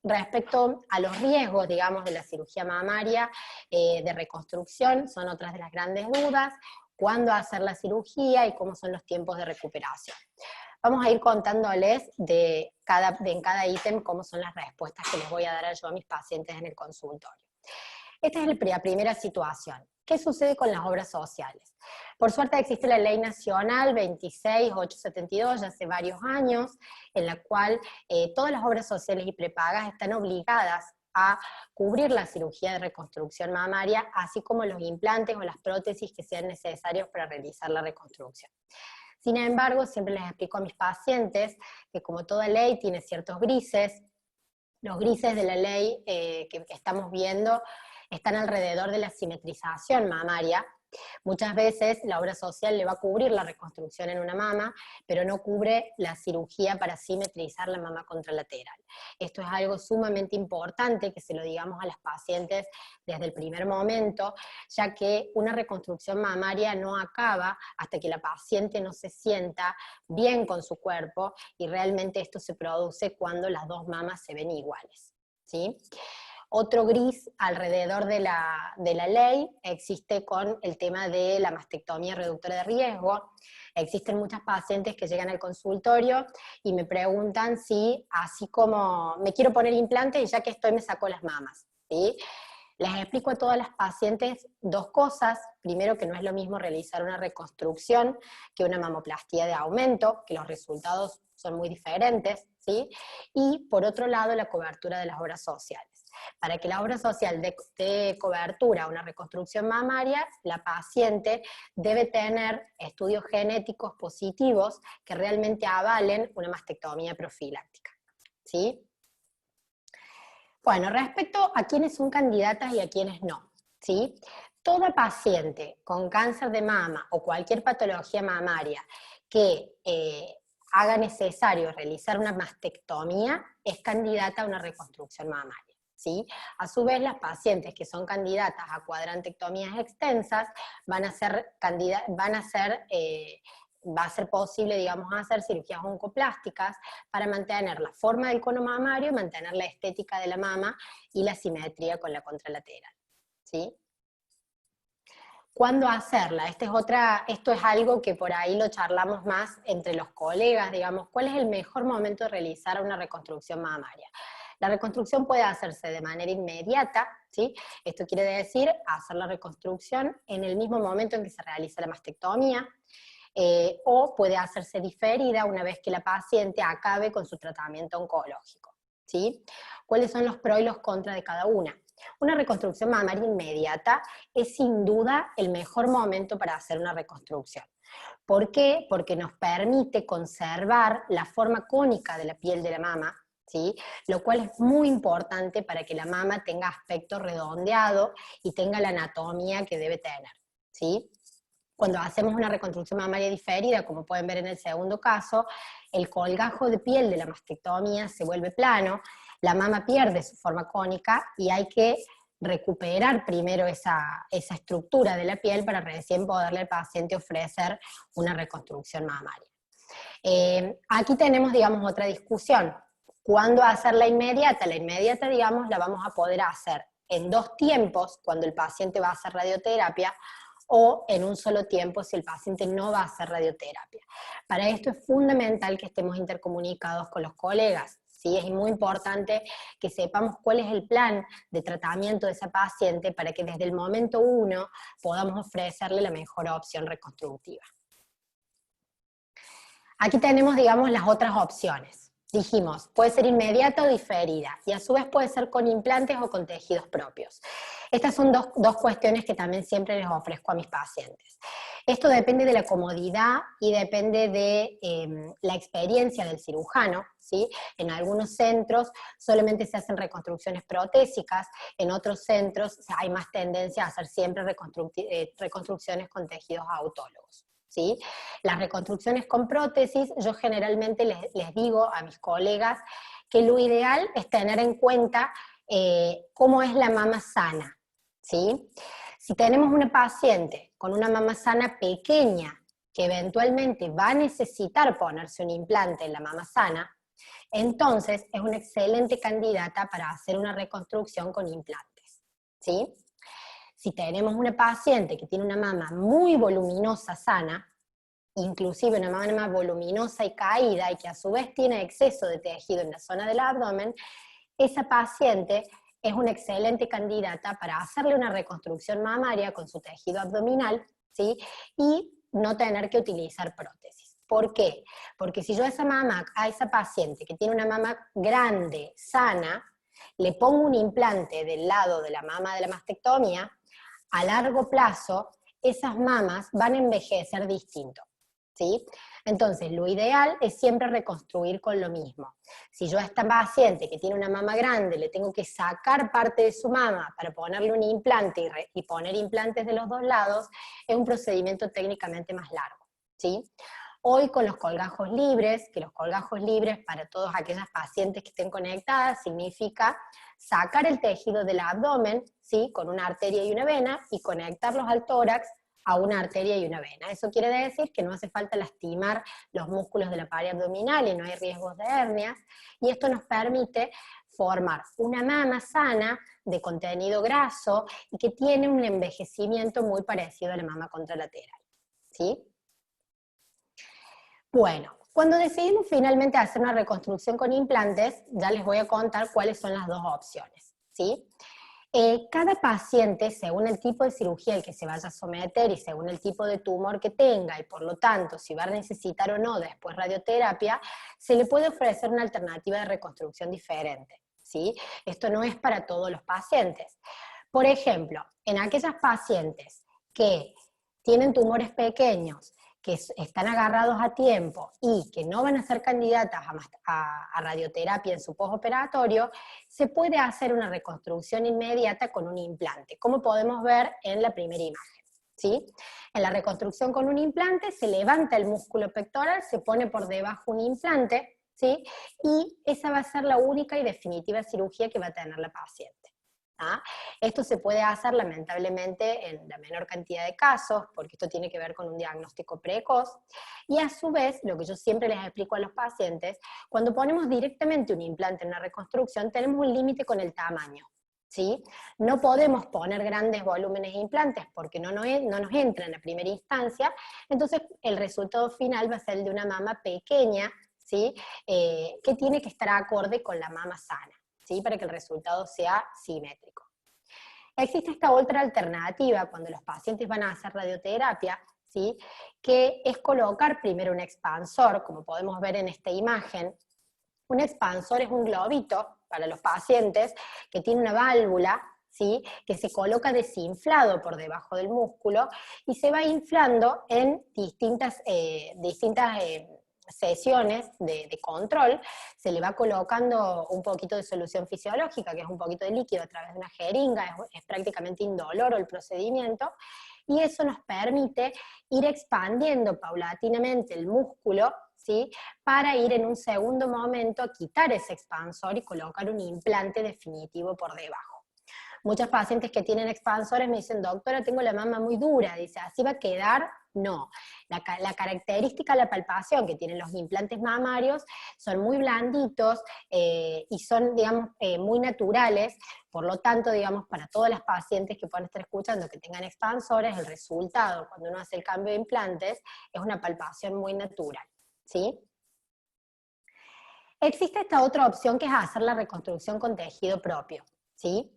Respecto a los riesgos, digamos, de la cirugía mamaria de reconstrucción, son otras de las grandes dudas: cuándo hacer la cirugía y cómo son los tiempos de recuperación. Vamos a ir contándoles en cada ítem cómo son las respuestas que les voy a dar yo a mis pacientes en el consultorio. Esta es la primera situación. ¿Qué sucede con las obras sociales? Por suerte existe la Ley Nacional 26872 ya hace varios años, en la cual todas las obras sociales y prepagas están obligadas a cubrir la cirugía de reconstrucción mamaria, así como los implantes o las prótesis que sean necesarios para realizar la reconstrucción. Sin embargo, siempre les explico a mis pacientes que como toda ley tiene ciertos grises. Los grises de la ley que estamos viendo están alrededor de la simetrización mamaria, Muchas veces la obra social le va a cubrir la reconstrucción en una mama, pero no cubre la cirugía para simetrizar la mama contralateral. Esto es algo sumamente importante que se lo digamos a las pacientes desde el primer momento, ya que una reconstrucción mamaria no acaba hasta que la paciente no se sienta bien con su cuerpo, y realmente esto se produce cuando las dos mamas se ven iguales, ¿sí? Otro gris alrededor de la ley existe con el tema de la mastectomía reductora de riesgo. Existen muchas pacientes que llegan al consultorio y me preguntan si, así como me quiero poner implante y ya que estoy me saco las mamas, ¿sí? Les explico a todas las pacientes dos cosas. Primero, que no es lo mismo realizar una reconstrucción que una mamoplastía de aumento, que los resultados son muy diferentes, ¿sí? Y por otro lado, la cobertura de las obras sociales. Para que la obra social dé cobertura a una reconstrucción mamaria, la paciente debe tener estudios genéticos positivos que realmente avalen una mastectomía profiláctica, ¿sí? Bueno, respecto a quiénes son candidatas y a quiénes no, ¿sí? Toda paciente con cáncer de mama o cualquier patología mamaria que haga necesario realizar una mastectomía es candidata a una reconstrucción mamaria, ¿sí? A su vez, las pacientes que son candidatas a cuadrantectomías extensas va a ser posible, digamos, hacer cirugías oncoplásticas para mantener la forma del cono mamario, mantener la estética de la mama y la simetría con la contralateral, ¿sí? ¿Cuándo hacerla? Esto es algo que por ahí lo charlamos más entre los colegas, digamos, ¿cuál es el mejor momento de realizar una reconstrucción mamaria? La reconstrucción puede hacerse de manera inmediata, ¿sí? Esto quiere decir hacer la reconstrucción en el mismo momento en que se realiza la mastectomía, o puede hacerse diferida una vez que la paciente acabe con su tratamiento oncológico, ¿sí? ¿Cuáles son los pros y los contras de cada una? Una reconstrucción mamaria inmediata es sin duda el mejor momento para hacer una reconstrucción. ¿Por qué? Porque nos permite conservar la forma cónica de la piel de la mama, ¿sí? Lo cual es muy importante para que la mama tenga aspecto redondeado y tenga la anatomía que debe tener, ¿sí? Cuando hacemos una reconstrucción mamaria diferida, como pueden ver en el segundo caso, el colgajo de piel de la mastectomía se vuelve plano, la mama pierde su forma cónica y hay que recuperar primero esa estructura de la piel para recién poderle al paciente ofrecer una reconstrucción mamaria. Aquí tenemos, digamos, otra discusión. ¿Cuándo hacer la inmediata? La inmediata, digamos, la vamos a poder hacer en 2 tiempos, cuando el paciente va a hacer radioterapia, o en un solo tiempo si el paciente no va a hacer radioterapia. Para esto es fundamental que estemos intercomunicados con los colegas, ¿sí? Es muy importante que sepamos cuál es el plan de tratamiento de esa paciente para que desde el momento 1 podamos ofrecerle la mejor opción reconstructiva. Aquí tenemos, digamos, las otras opciones. Dijimos, puede ser inmediata o diferida, y a su vez puede ser con implantes o con tejidos propios. Estas son dos cuestiones que también siempre les ofrezco a mis pacientes. Esto depende de la comodidad y depende de la experiencia del cirujano, ¿sí? En algunos centros solamente se hacen reconstrucciones protésicas, en otros centros hay más tendencia a hacer siempre reconstrucciones con tejidos autólogos, ¿sí? Las reconstrucciones con prótesis, yo generalmente les digo a mis colegas que lo ideal es tener en cuenta cómo es la mama sana, ¿sí? Si tenemos una paciente con una mama sana pequeña que eventualmente va a necesitar ponerse un implante en la mama sana, entonces es una excelente candidata para hacer una reconstrucción con implantes, ¿sí? Si tenemos una paciente que tiene una mama muy voluminosa sana, inclusive una mama voluminosa y caída, y que a su vez tiene exceso de tejido en la zona del abdomen, esa paciente es una excelente candidata para hacerle una reconstrucción mamaria con su tejido abdominal, ¿sí? Y no tener que utilizar prótesis. ¿Por qué? Porque si yo a esa paciente que tiene una mama grande, sana, le pongo un implante del lado de la mama de la mastectomía, a largo plazo esas mamas van a envejecer distinto, ¿sí? Entonces, lo ideal es siempre reconstruir con lo mismo. Si yo a esta paciente que tiene una mama grande le tengo que sacar parte de su mama para ponerle un implante y poner implantes de los dos lados, es un procedimiento técnicamente más largo, ¿sí? Hoy con los colgajos libres, que los colgajos libres para todas aquellas pacientes que estén conectadas significa sacar el tejido del abdomen, ¿sí? Con una arteria y una vena, y conectarlos al tórax a una arteria y una vena. Eso quiere decir que no hace falta lastimar los músculos de la pared abdominal y no hay riesgos de hernias, y esto nos permite formar una mama sana, de contenido graso, y que tiene un envejecimiento muy parecido a la mama contralateral, ¿sí? Bueno, cuando decidimos finalmente hacer una reconstrucción con implantes, ya les voy a contar cuáles son las dos opciones, ¿sí? Cada paciente, según el tipo de cirugía al que se vaya a someter y según el tipo de tumor que tenga, y por lo tanto, si va a necesitar o no después radioterapia, se le puede ofrecer una alternativa de reconstrucción diferente, ¿sí? Esto no es para todos los pacientes. Por ejemplo, en aquellas pacientes que tienen tumores pequeños, que están agarrados a tiempo y que no van a ser candidatas a radioterapia en su postoperatorio, se puede hacer una reconstrucción inmediata con un implante, como podemos ver en la primera imagen, ¿sí? En la reconstrucción con un implante se levanta el músculo pectoral, se pone por debajo un implante, ¿sí? Y esa va a ser la única y definitiva cirugía que va a tener la paciente. ¿Ah? Esto se puede hacer lamentablemente en la menor cantidad de casos, porque esto tiene que ver con un diagnóstico precoz, y a su vez, lo que yo siempre les explico a los pacientes, cuando ponemos directamente un implante en la reconstrucción, tenemos un límite con el tamaño, ¿sí? No podemos poner grandes volúmenes de implantes porque no nos entra en la primera instancia, entonces el resultado final va a ser el de una mama pequeña, ¿sí? Que tiene que estar acorde con la mama sana, ¿sí? Para que el resultado sea simétrico. Existe esta otra alternativa cuando los pacientes van a hacer radioterapia, ¿sí? Que es colocar primero un expansor, como podemos ver en esta imagen. Un expansor es un globito para los pacientes que tiene una válvula, ¿sí? Que se coloca desinflado por debajo del músculo y se va inflando en distintas sesiones de control, se le va colocando un poquito de solución fisiológica, que es un poquito de líquido a través de una jeringa, es prácticamente indoloro el procedimiento, y eso nos permite ir expandiendo paulatinamente el músculo, ¿sí? Para ir en un segundo momento a quitar ese expansor y colocar un implante definitivo por debajo. Muchas pacientes que tienen expansores me dicen, doctora, tengo la mama muy dura, dice, ¿así va a quedar? No. La característica de la palpación que tienen los implantes mamarios son muy blanditos y son, digamos, muy naturales, por lo tanto, digamos, para todas las pacientes que puedan estar escuchando que tengan expansores, el resultado cuando uno hace el cambio de implantes es una palpación muy natural, ¿sí? Existe esta otra opción que es hacer la reconstrucción con tejido propio, ¿sí?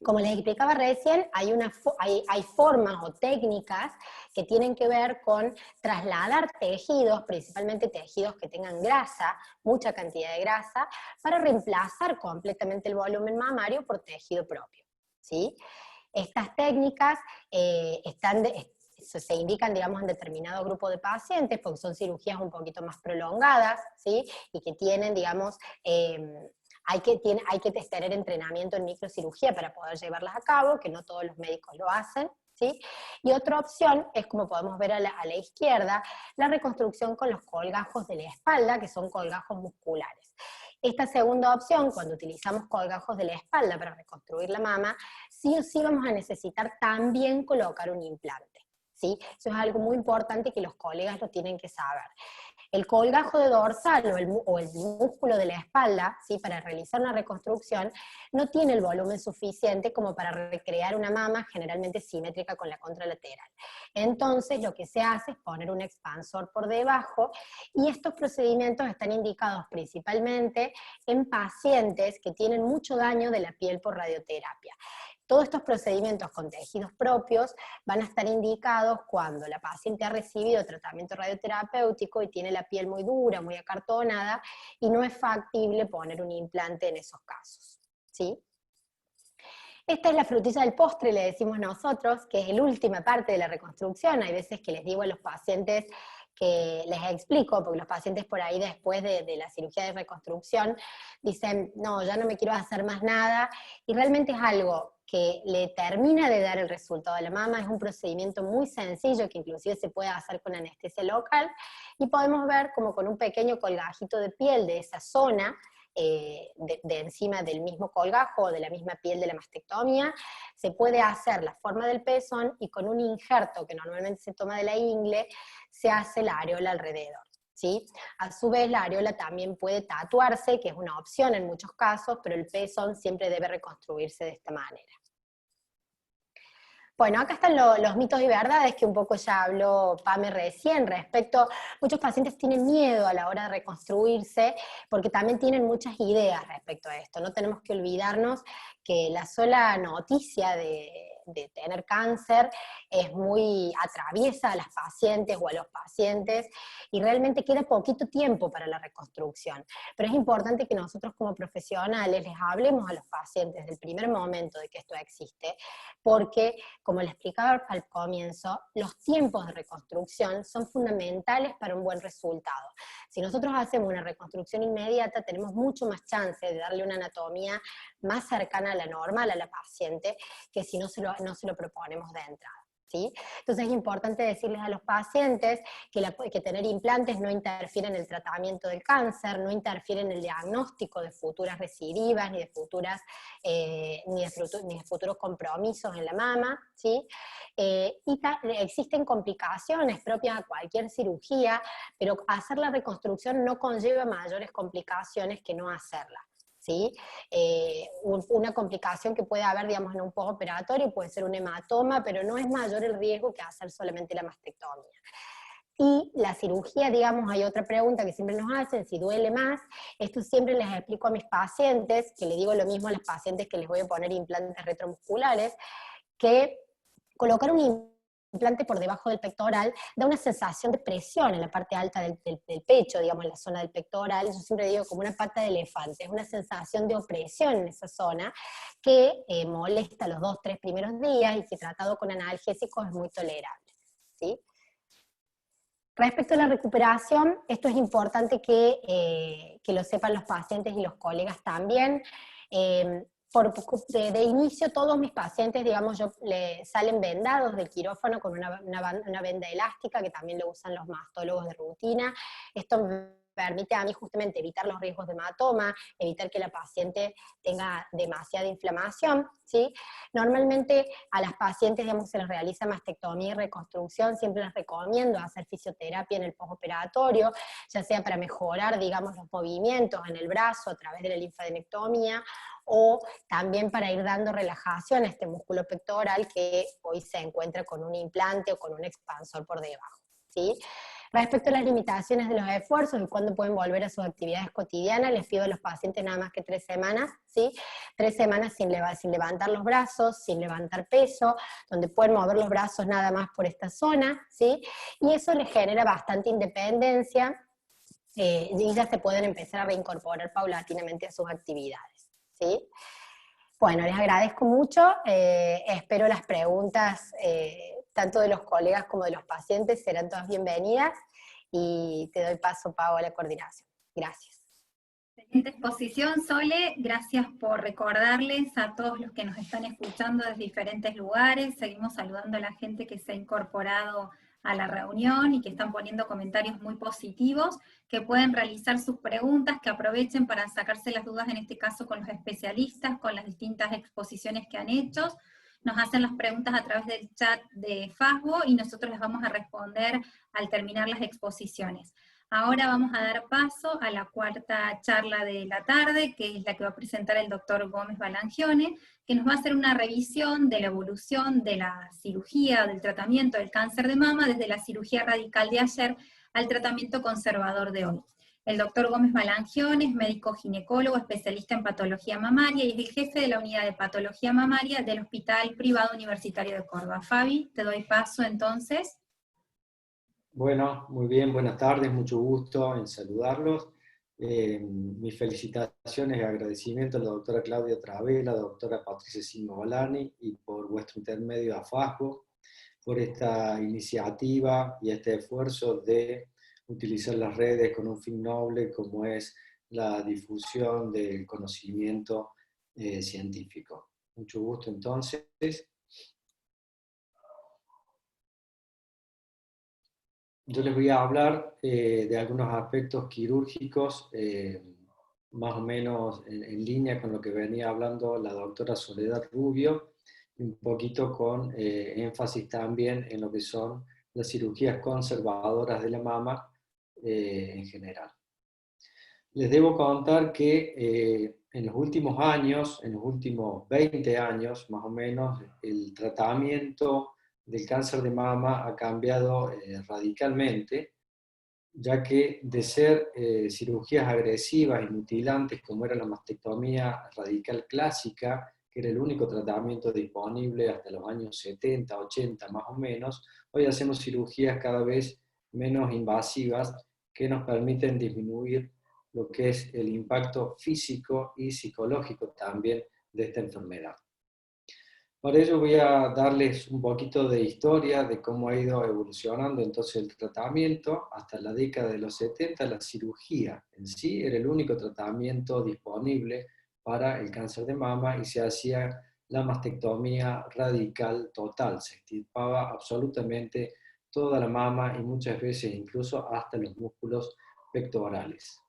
Como les explicaba recién, hay formas o técnicas que tienen que ver con trasladar tejidos, principalmente tejidos que tengan grasa, mucha cantidad de grasa, para reemplazar completamente el volumen mamario por tejido propio, ¿sí? Estas técnicas se indican, digamos, en determinado grupo de pacientes, porque son cirugías un poquito más prolongadas, ¿sí? Y que tienen, digamos, hay que tener entrenamiento en microcirugía para poder llevarlas a cabo, que no todos los médicos lo hacen, ¿sí? Y otra opción es, como podemos ver a la izquierda, la reconstrucción con los colgajos de la espalda, que son colgajos musculares. Esta segunda opción, cuando utilizamos colgajos de la espalda para reconstruir la mama, sí o sí vamos a necesitar también colocar un implante, ¿sí? Eso es algo muy importante que los colegas lo tienen que saber. El colgajo de dorsal o el músculo de la espalda, ¿sí? Para realizar una reconstrucción, no tiene el volumen suficiente como para recrear una mama generalmente simétrica con la contralateral. Entonces lo que se hace es poner un expansor por debajo, y estos procedimientos están indicados principalmente en pacientes que tienen mucho daño de la piel por radioterapia. Todos estos procedimientos con tejidos propios van a estar indicados cuando la paciente ha recibido tratamiento radioterapéutico y tiene la piel muy dura, muy acartonada, y no es factible poner un implante en esos casos, ¿sí? Esta es la frutilla del postre, le decimos nosotros, que es la última parte de la reconstrucción. Hay veces que les digo a los pacientes que les explico, porque los pacientes por ahí después de la cirugía de reconstrucción dicen, no, ya no me quiero hacer más nada, y realmente es algo que le termina de dar el resultado a la mama. Es un procedimiento muy sencillo que inclusive se puede hacer con anestesia local, y podemos ver como con un pequeño colgajito de piel de esa zona, de encima del mismo colgajo o de la misma piel de la mastectomía, se puede hacer la forma del pezón, y con un injerto que normalmente se toma de la ingle, se hace la areola alrededor, ¿sí? A su vez, la areola también puede tatuarse, que es una opción en muchos casos, pero el pezón siempre debe reconstruirse de esta manera. Bueno, acá están los mitos y verdades que un poco ya habló Pame recién respecto. Muchos pacientes tienen miedo a la hora de reconstruirse porque también tienen muchas ideas respecto a esto. No tenemos que olvidarnos que la sola noticia de tener cáncer atraviesa a las pacientes o a los pacientes, y realmente queda poquito tiempo para la reconstrucción. Pero es importante que nosotros como profesionales les hablemos a los pacientes del primer momento de que esto existe, porque, como les explicaba al comienzo, los tiempos de reconstrucción son fundamentales para un buen resultado. Si nosotros hacemos una reconstrucción inmediata, tenemos mucho más chance de darle una anatomía más cercana a la normal a la paciente, que si no se lo proponemos de entrada, ¿sí? Entonces es importante decirles a los pacientes que tener implantes no interfiere en el tratamiento del cáncer, no interfiere en el diagnóstico de futuras recidivas, ni de futuros compromisos en la mama, ¿sí? Existen complicaciones propias de cualquier cirugía, pero hacer la reconstrucción no conlleva mayores complicaciones que no hacerla, ¿sí? Una complicación que puede haber, digamos, en un postoperatorio puede ser un hematoma, pero no es mayor el riesgo que hacer solamente la mastectomía. Y la cirugía, digamos, hay otra pregunta que siempre nos hacen, si duele más. Esto siempre les explico a mis pacientes, que le digo lo mismo a los pacientes que les voy a poner implantes retromusculares, que colocar un implante por debajo del pectoral da una sensación de presión en la parte alta del pecho, digamos, en la zona del pectoral. Yo siempre digo como una pata de elefante, es una sensación de opresión en esa zona que molesta los 2-3 primeros días, y que tratado con analgésicos es muy tolerable, ¿sí? Respecto a la recuperación, esto es importante que lo sepan los pacientes y los colegas también. De inicio, todos mis pacientes, digamos, salen vendados del quirófano con una venda elástica, que también lo usan los mastólogos de rutina. Esto me permite a mí justamente evitar los riesgos de hematoma, evitar que la paciente tenga demasiada inflamación, ¿sí? Normalmente a las pacientes, digamos, se les realiza mastectomía y reconstrucción. Siempre les recomiendo hacer fisioterapia en el postoperatorio, ya sea para mejorar, digamos, los movimientos en el brazo a través de la linfadenectomía, o también para ir dando relajación a este músculo pectoral que hoy se encuentra con un implante o con un expansor por debajo, ¿sí? Respecto a las limitaciones de los esfuerzos y cuándo pueden volver a sus actividades cotidianas, les pido a los pacientes nada más que 3 semanas, ¿sí? 3 semanas sin levantar los brazos, sin levantar peso, donde pueden mover los brazos nada más por esta zona, ¿sí? Y eso les genera bastante independencia, y ya se pueden empezar a reincorporar paulatinamente a sus actividades, ¿sí? Bueno, les agradezco mucho, espero las preguntas tanto de los colegas como de los pacientes, serán todas bienvenidas, y te doy paso, Pau, a la coordinación. Gracias. Excelente exposición, Sole, gracias por recordarles a todos los que nos están escuchando desde diferentes lugares. Seguimos saludando a la gente que se ha incorporado a la reunión y que están poniendo comentarios muy positivos, que pueden realizar sus preguntas, que aprovechen para sacarse las dudas, en este caso con los especialistas, con las distintas exposiciones que han hecho. Nos hacen las preguntas a través del chat de FASGO y nosotros les vamos a responder al terminar las exposiciones. Ahora vamos a dar paso a la cuarta charla de la tarde, que es la que va a presentar el doctor Gómez Balangione, que nos va a hacer una revisión de la evolución de la cirugía, del tratamiento del cáncer de mama, desde la cirugía radical de ayer al tratamiento conservador de hoy. El doctor Gómez Balangione es médico ginecólogo, especialista en patología mamaria, y es el jefe de la unidad de patología mamaria del Hospital Privado Universitario de Córdoba. Fabi, te doy paso entonces. Bueno, muy bien, buenas tardes, mucho gusto en saludarlos. Mis felicitaciones y agradecimiento a la doctora Claudia Travella, a la doctora Patricia Signovolani, y por vuestro intermedio a FASGO. por esta iniciativa y este esfuerzo de utilizar las redes con un fin noble como es la difusión del conocimiento científico. Mucho gusto entonces. Yo les voy a hablar de algunos aspectos quirúrgicos, más o menos en línea con lo que venía hablando la doctora Soledad Rubio, y un poquito con énfasis también en lo que son las cirugías conservadoras de la mama en general. Les debo contar que en los últimos años, en los últimos 20 años más o menos, el tratamiento del cáncer de mama ha cambiado radicalmente, ya que de ser cirugías agresivas y mutilantes, como era la mastectomía radical clásica, que era el único tratamiento disponible hasta los años 70, 80 más o menos, hoy hacemos cirugías cada vez menos invasivas que nos permiten disminuir lo que es el impacto físico y psicológico también de esta enfermedad. Para ello voy a darles un poquito de historia de cómo ha ido evolucionando entonces el tratamiento. Hasta la década de los 70 la cirugía en sí era el único tratamiento disponible para el cáncer de mama y se hacía la mastectomía radical total, se extirpaba absolutamente toda la mama y muchas veces incluso hasta los músculos pectorales.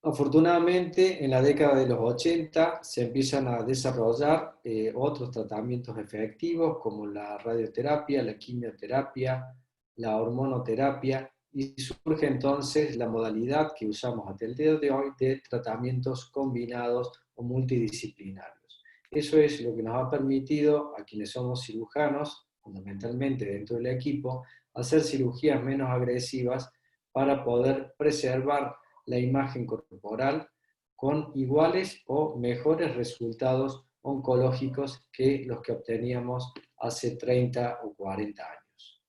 Afortunadamente, en la década de los 80 se empiezan a desarrollar otros tratamientos efectivos como la radioterapia, la quimioterapia, la hormonoterapia, y surge entonces la modalidad que usamos hasta el día de hoy de tratamientos combinados o multidisciplinarios. Eso es lo que nos ha permitido a quienes somos cirujanos, fundamentalmente dentro del equipo, hacer cirugías menos agresivas para poder preservar la imagen corporal con iguales o mejores resultados oncológicos que los que obteníamos hace 30 o 40 años.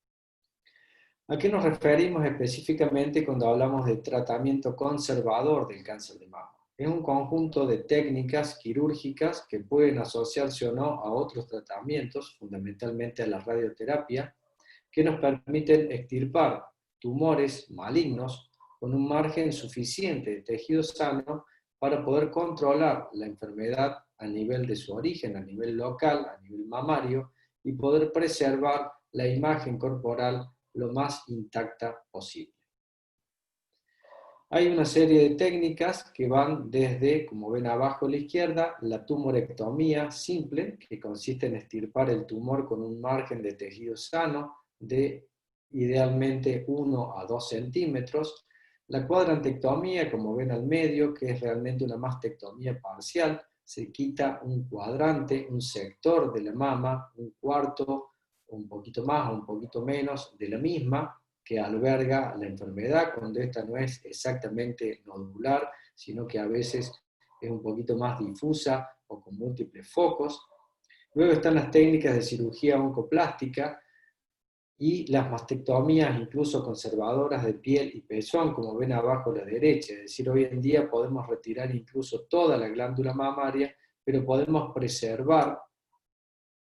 ¿A qué nos referimos específicamente cuando hablamos de tratamiento conservador del cáncer de mama? Es un conjunto de técnicas quirúrgicas que pueden asociarse o no a otros tratamientos, fundamentalmente a la radioterapia, que nos permiten extirpar tumores malignos con un margen suficiente de tejido sano para poder controlar la enfermedad a nivel de su origen, a nivel local, a nivel mamario, y poder preservar la imagen corporal lo más intacta posible. Hay una serie de técnicas que van desde, como ven abajo a la izquierda, la tumorectomía simple, que consiste en extirpar el tumor con un margen de tejido sano de idealmente 1 a 2 centímetros, la cuadrantectomía, como ven al medio, que es realmente una mastectomía parcial, se quita un cuadrante, un sector de la mama, un cuarto, un poquito más o un poquito menos de la misma, que alberga la enfermedad, cuando esta no es exactamente nodular, sino que a veces es un poquito más difusa o con múltiples focos. Luego están las técnicas de cirugía oncoplástica, y las mastectomías incluso conservadoras de piel y pezón, como ven abajo a la derecha. Es decir, hoy en día podemos retirar incluso toda la glándula mamaria, pero podemos preservar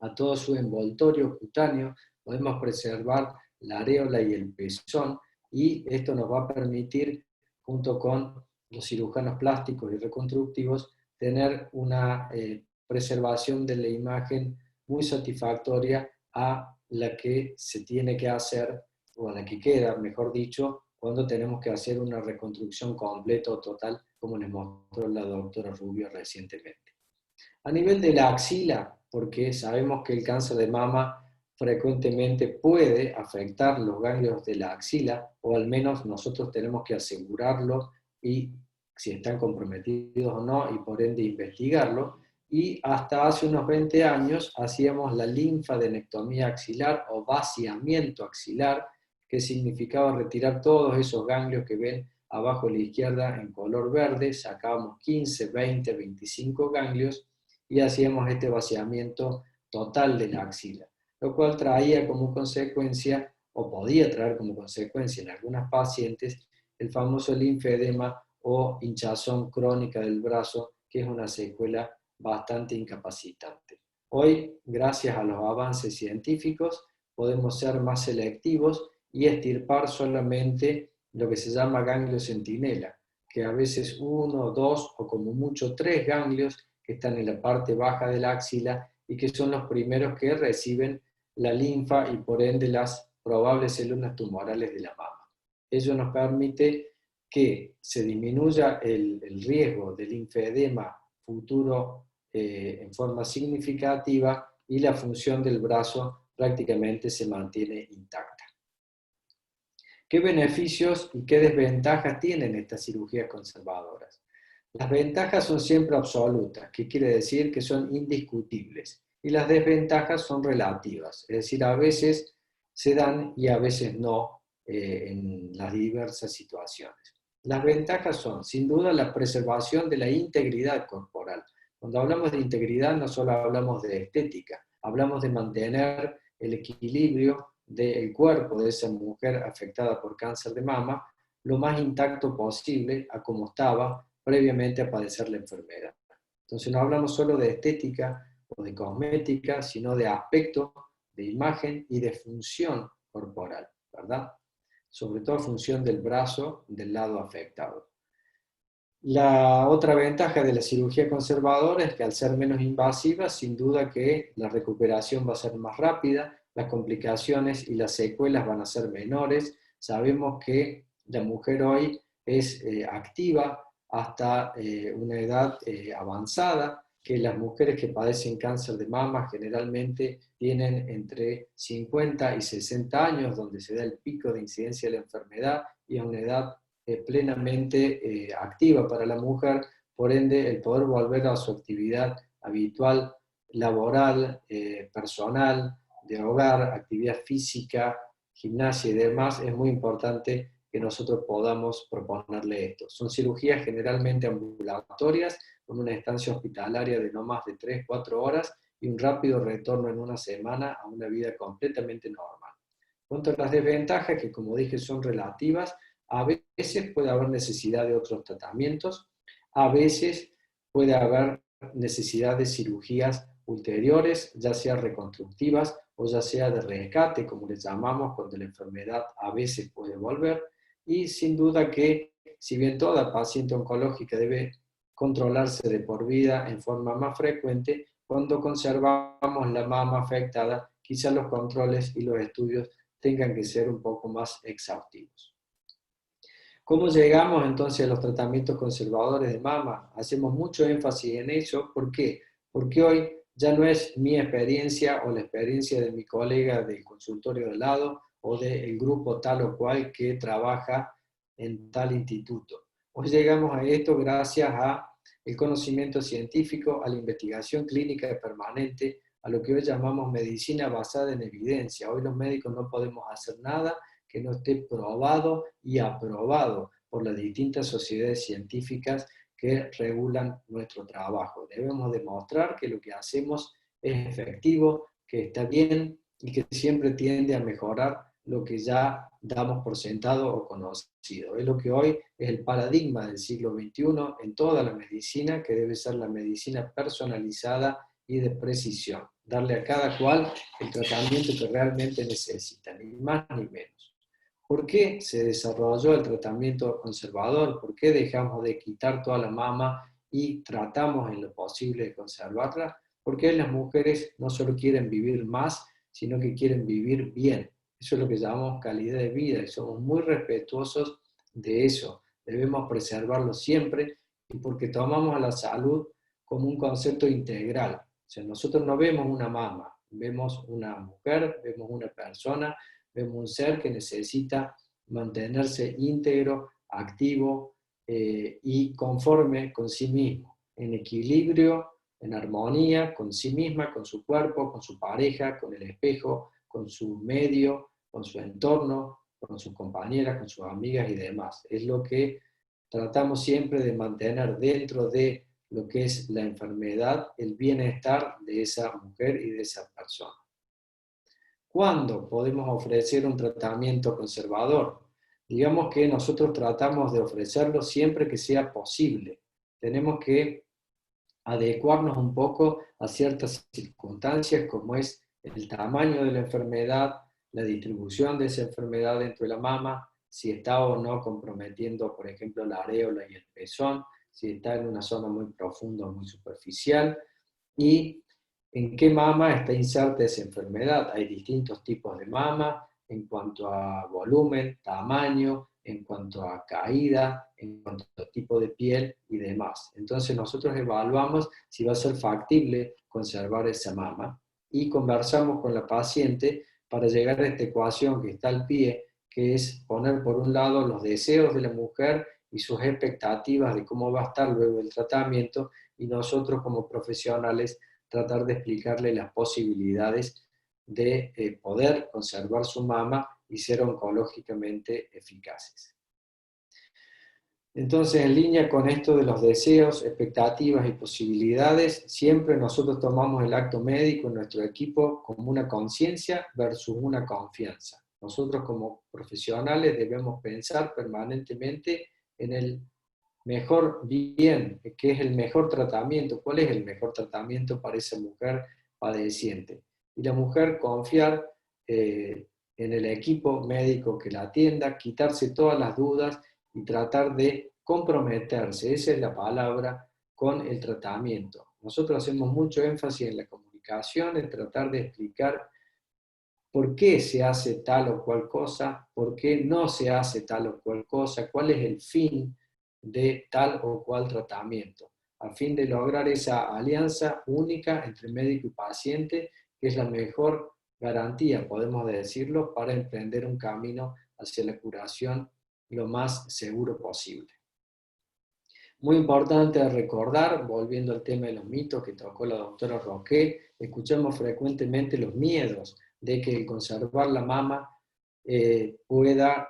a todo su envoltorio cutáneo, podemos preservar la areola y el pezón, y esto nos va a permitir, junto con los cirujanos plásticos y reconstructivos, tener una preservación de la imagen muy satisfactoria a la que se tiene que hacer, o a la que queda, mejor dicho, cuando tenemos que hacer una reconstrucción completa o total, como les mostró la doctora Rubio recientemente. A nivel de la axila, porque sabemos que el cáncer de mama frecuentemente puede afectar los ganglios de la axila, o al menos nosotros tenemos que asegurarlo, y si están comprometidos o no, y por ende investigarlo. Y hasta hace unos 20 años hacíamos la linfadenectomía axilar o vaciamiento axilar, que significaba retirar todos esos ganglios que ven abajo a la izquierda en color verde, sacábamos 15, 20, 25 ganglios y hacíamos este vaciamiento total de la axila, lo cual traía como consecuencia, o podía traer como consecuencia en algunas pacientes, el famoso linfedema o hinchazón crónica del brazo, que es una secuela bastante incapacitante. Hoy, gracias a los avances científicos, podemos ser más selectivos y extirpar solamente lo que se llama ganglio centinela, que a veces 1, 2 o como mucho 3 ganglios que están en la parte baja de la axila y que son los primeros que reciben la linfa y por ende las probables células tumorales de la mama. Ello nos permite que se disminuya el riesgo de linfedema futuro en forma significativa y la función del brazo prácticamente se mantiene intacta. ¿Qué beneficios y qué desventajas tienen estas cirugías conservadoras? Las ventajas son siempre absolutas, que quiere decir que son indiscutibles, y las desventajas son relativas, es decir, a veces se dan y a veces no en las diversas situaciones. Las ventajas son, sin duda, la preservación de la integridad corporal. Cuando hablamos de integridad no solo hablamos de estética, hablamos de mantener el equilibrio del cuerpo de esa mujer afectada por cáncer de mama lo más intacto posible a como estaba previamente a padecer la enfermedad. Entonces no hablamos solo de estética o de cosmética, sino de aspecto, de imagen y de función corporal, ¿verdad? Sobre todo función del brazo del lado afectado. La otra ventaja de la cirugía conservadora es que al ser menos invasiva, sin duda que la recuperación va a ser más rápida, las complicaciones y las secuelas van a ser menores. Sabemos que la mujer hoy es activa hasta una edad avanzada, que las mujeres que padecen cáncer de mama generalmente tienen entre 50 y 60 años, donde se da el pico de incidencia de la enfermedad, y a una edad plenamente activa para la mujer, por ende el poder volver a su actividad habitual, laboral, personal, de hogar, actividad física, gimnasia y demás, es muy importante que nosotros podamos proponerle esto. Son cirugías generalmente ambulatorias, con una estancia hospitalaria de no más de 3-4 horas y un rápido retorno en una semana a una vida completamente normal. Cuanto a las desventajas, que como dije son relativas, a veces puede haber necesidad de otros tratamientos, a veces puede haber necesidad de cirugías ulteriores, ya sea reconstructivas o ya sea de rescate, como les llamamos, cuando la enfermedad a veces puede volver, y sin duda que, si bien toda paciente oncológica debe controlarse de por vida en forma más frecuente, cuando conservamos la mama afectada, quizás los controles y los estudios tengan que ser un poco más exhaustivos. ¿Cómo llegamos entonces a los tratamientos conservadores de mama? Hacemos mucho énfasis en eso. ¿Por qué? Porque hoy ya no es mi experiencia o la experiencia de mi colega del consultorio de lado o del grupo tal o cual que trabaja en tal instituto. Hoy llegamos a esto gracias al conocimiento científico, a la investigación clínica permanente, a lo que hoy llamamos medicina basada en evidencia. Hoy los médicos no podemos hacer nada que no esté probado y aprobado por las distintas sociedades científicas que regulan nuestro trabajo. Debemos demostrar que lo que hacemos es efectivo, que está bien y que siempre tiende a mejorar lo que ya damos por sentado o conocido. Es lo que hoy es el paradigma del siglo XXI en toda la medicina, que debe ser la medicina personalizada y de precisión. Darle a cada cual el tratamiento que realmente necesita, ni más ni menos. ¿Por qué se desarrolló el tratamiento conservador? ¿Por qué dejamos de quitar toda la mama y tratamos en lo posible de conservarla? Porque las mujeres no solo quieren vivir más, sino que quieren vivir bien. Eso es lo que llamamos calidad de vida y somos muy respetuosos de eso. Debemos preservarlo siempre y porque tomamos a la salud como un concepto integral. O sea, nosotros no vemos una mama, vemos una mujer, vemos una persona, vemos un ser que necesita mantenerse íntegro, activo y conforme con sí mismo, en equilibrio, en armonía con sí misma, con su cuerpo, con su pareja, con el espejo, con su medio, con su entorno, con sus compañeras, con sus amigas y demás. Es lo que tratamos siempre de mantener dentro de lo que es la enfermedad, el bienestar de esa mujer y de esa persona. ¿Cuándo podemos ofrecer un tratamiento conservador? Digamos que nosotros tratamos de ofrecerlo siempre que sea posible. Tenemos que adecuarnos un poco a ciertas circunstancias, como es el tamaño de la enfermedad, la distribución de esa enfermedad dentro de la mama, si está o no comprometiendo, por ejemplo, la areola y el pezón, si está en una zona muy profunda o muy superficial, y en qué mama está inserta esa enfermedad. Hay distintos tipos de mama en cuanto a volumen, tamaño, en cuanto a caída, en cuanto a tipo de piel y demás. Entonces nosotros evaluamos si va a ser factible conservar esa mama y conversamos con la paciente para llegar a esta ecuación que está al pie, que es poner por un lado los deseos de la mujer y sus expectativas de cómo va a estar luego el tratamiento, y nosotros como profesionales tratar de explicarle las posibilidades de poder conservar su mama y ser oncológicamente eficaces. Entonces, en línea con esto de los deseos, expectativas y posibilidades, siempre nosotros tomamos el acto médico en nuestro equipo como una conciencia versus una confianza. Nosotros como profesionales debemos pensar permanentemente en el mejor bien, que es el mejor tratamiento, cuál es el mejor tratamiento para esa mujer padeciente. Y la mujer confiar en el equipo médico que la atienda, quitarse todas las dudas y tratar de comprometerse, esa es la palabra, con el tratamiento. Nosotros hacemos mucho énfasis en la comunicación, en tratar de explicar por qué se hace tal o cual cosa, por qué no se hace tal o cual cosa, cuál es el fin de tal o cual tratamiento, a fin de lograr esa alianza única entre médico y paciente, que es la mejor garantía, podemos decirlo, para emprender un camino hacia la curación lo más seguro posible. Muy importante recordar, volviendo al tema de los mitos que tocó la doctora Roqué, escuchamos frecuentemente los miedos de que el conservar la mama pueda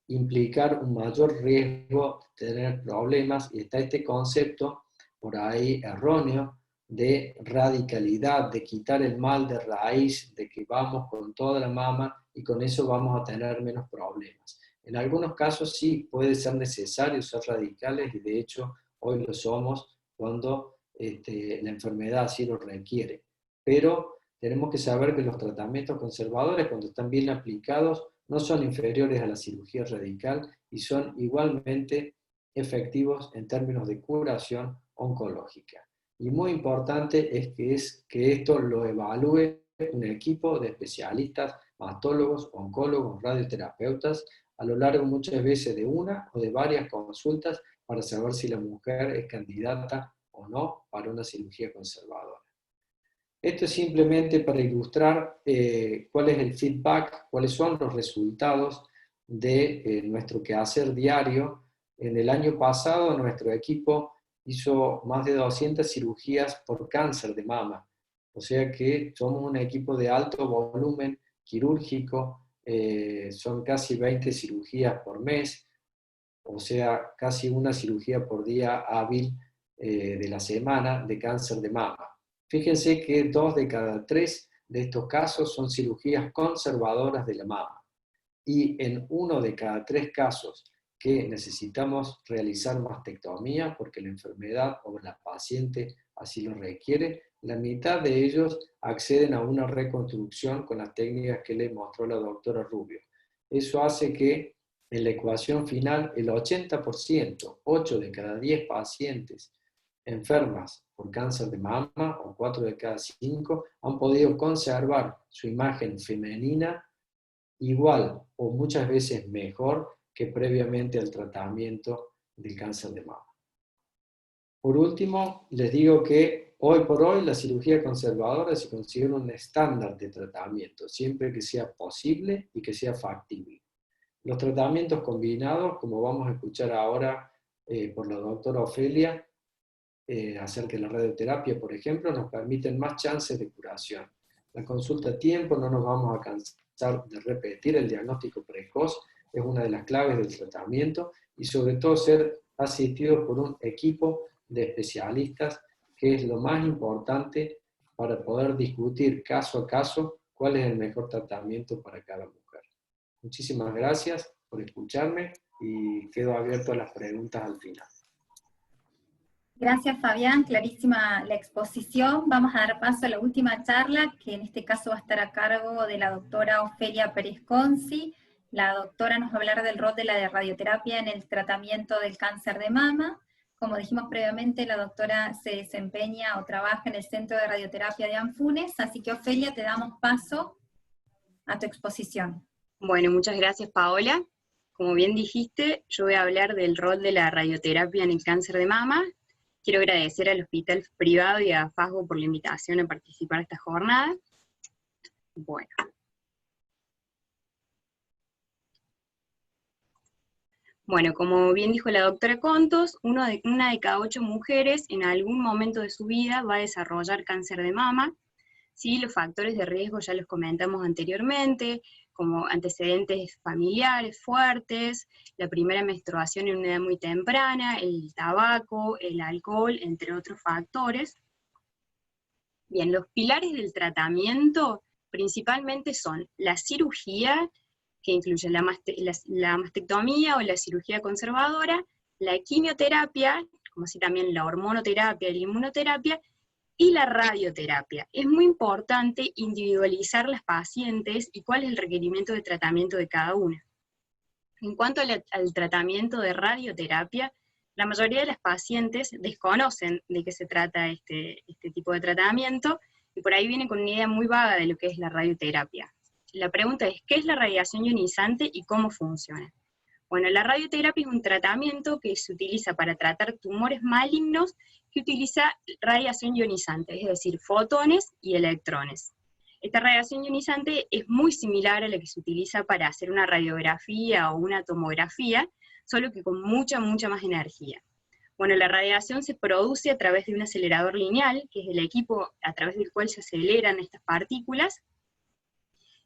implicar un mayor riesgo de tener problemas, y está este concepto por ahí erróneo de radicalidad, de quitar el mal de raíz, de que vamos con toda la mama y con eso vamos a tener menos problemas. En algunos casos sí puede ser necesario ser radicales, y de hecho hoy lo somos cuando la enfermedad así lo requiere. Pero tenemos que saber que los tratamientos conservadores, cuando están bien aplicados, no son inferiores a la cirugía radical y son igualmente efectivos en términos de curación oncológica. Y muy importante es que esto lo evalúe un equipo de especialistas, mastólogos, oncólogos, radioterapeutas, a lo largo muchas veces de una o de varias consultas para saber si la mujer es candidata o no para una cirugía conservadora. Esto es simplemente para ilustrar cuál es el feedback, cuáles son los resultados de nuestro quehacer diario. En el año pasado nuestro equipo hizo más de 200 cirugías por cáncer de mama, o sea que somos un equipo de alto volumen quirúrgico, son casi 20 cirugías por mes, o sea, casi una cirugía por día hábil de la semana de cáncer de mama. Fíjense que 2 de cada 3 de estos casos son cirugías conservadoras de la mama. Y en 1 de cada 3 casos que necesitamos realizar mastectomía porque la enfermedad o la paciente así lo requiere, la mitad de ellos acceden a una reconstrucción con las técnicas que le mostró la doctora Rubio. Eso hace que en la ecuación final el 80%, 8 de cada 10 pacientes enfermas por cáncer de mama, o 4 de cada 5, han podido conservar su imagen femenina igual o muchas veces mejor que previamente al tratamiento del cáncer de mama. Por último, les digo que hoy por hoy la cirugía conservadora se considera un estándar de tratamiento, siempre que sea posible y que sea factible. Los tratamientos combinados, como vamos a escuchar ahora por la doctora Ofelia, acerca de la radioterapia, por ejemplo, nos permiten más chances de curación. La consulta a tiempo, no nos vamos a cansar de repetir, el diagnóstico precoz es una de las claves del tratamiento, y sobre todo ser asistidos por un equipo de especialistas, que es lo más importante para poder discutir caso a caso cuál es el mejor tratamiento para cada mujer. Muchísimas gracias por escucharme y quedo abierto a las preguntas al final. Gracias, Fabián, clarísima la exposición. Vamos a dar paso a la última charla, que en este caso va a estar a cargo de la doctora Ofelia Pérez Conci. La doctora nos va a hablar del rol de la radioterapia en el tratamiento del cáncer de mama. Como dijimos previamente, la doctora se desempeña o trabaja en el Centro de Radioterapia de Anfunes, así que Ofelia, te damos paso a tu exposición. Bueno, muchas gracias, Paola. Como bien dijiste, yo voy a hablar del rol de la radioterapia en el cáncer de mama. Quiero agradecer al Hospital Privado y a FASGO por la invitación a participar de esta jornada. Bueno, como bien dijo la doctora Contos, una de cada 8 mujeres en algún momento de su vida va a desarrollar cáncer de mama. Sí, los factores de riesgo ya los comentamos anteriormente, como antecedentes familiares fuertes, la primera menstruación en una edad muy temprana, el tabaco, el alcohol, entre otros factores. Bien, los pilares del tratamiento principalmente son la cirugía, que incluye la mastectomía o la cirugía conservadora, la quimioterapia, como así también la hormonoterapia y la inmunoterapia, y la radioterapia. Es muy importante individualizar las pacientes y cuál es el requerimiento de tratamiento de cada una. En cuanto al tratamiento de radioterapia, la mayoría de las pacientes desconocen de qué se trata este tipo de tratamiento, y por ahí vienen con una idea muy vaga de lo que es la radioterapia. La pregunta es, ¿qué es la radiación ionizante y cómo funciona? Bueno, la radioterapia es un tratamiento que se utiliza para tratar tumores malignos que utiliza radiación ionizante, es decir, fotones y electrones. Esta radiación ionizante es muy similar a la que se utiliza para hacer una radiografía o una tomografía, solo que con mucha más energía. Bueno, la radiación se produce a través de un acelerador lineal, que es el equipo a través del cual se aceleran estas partículas,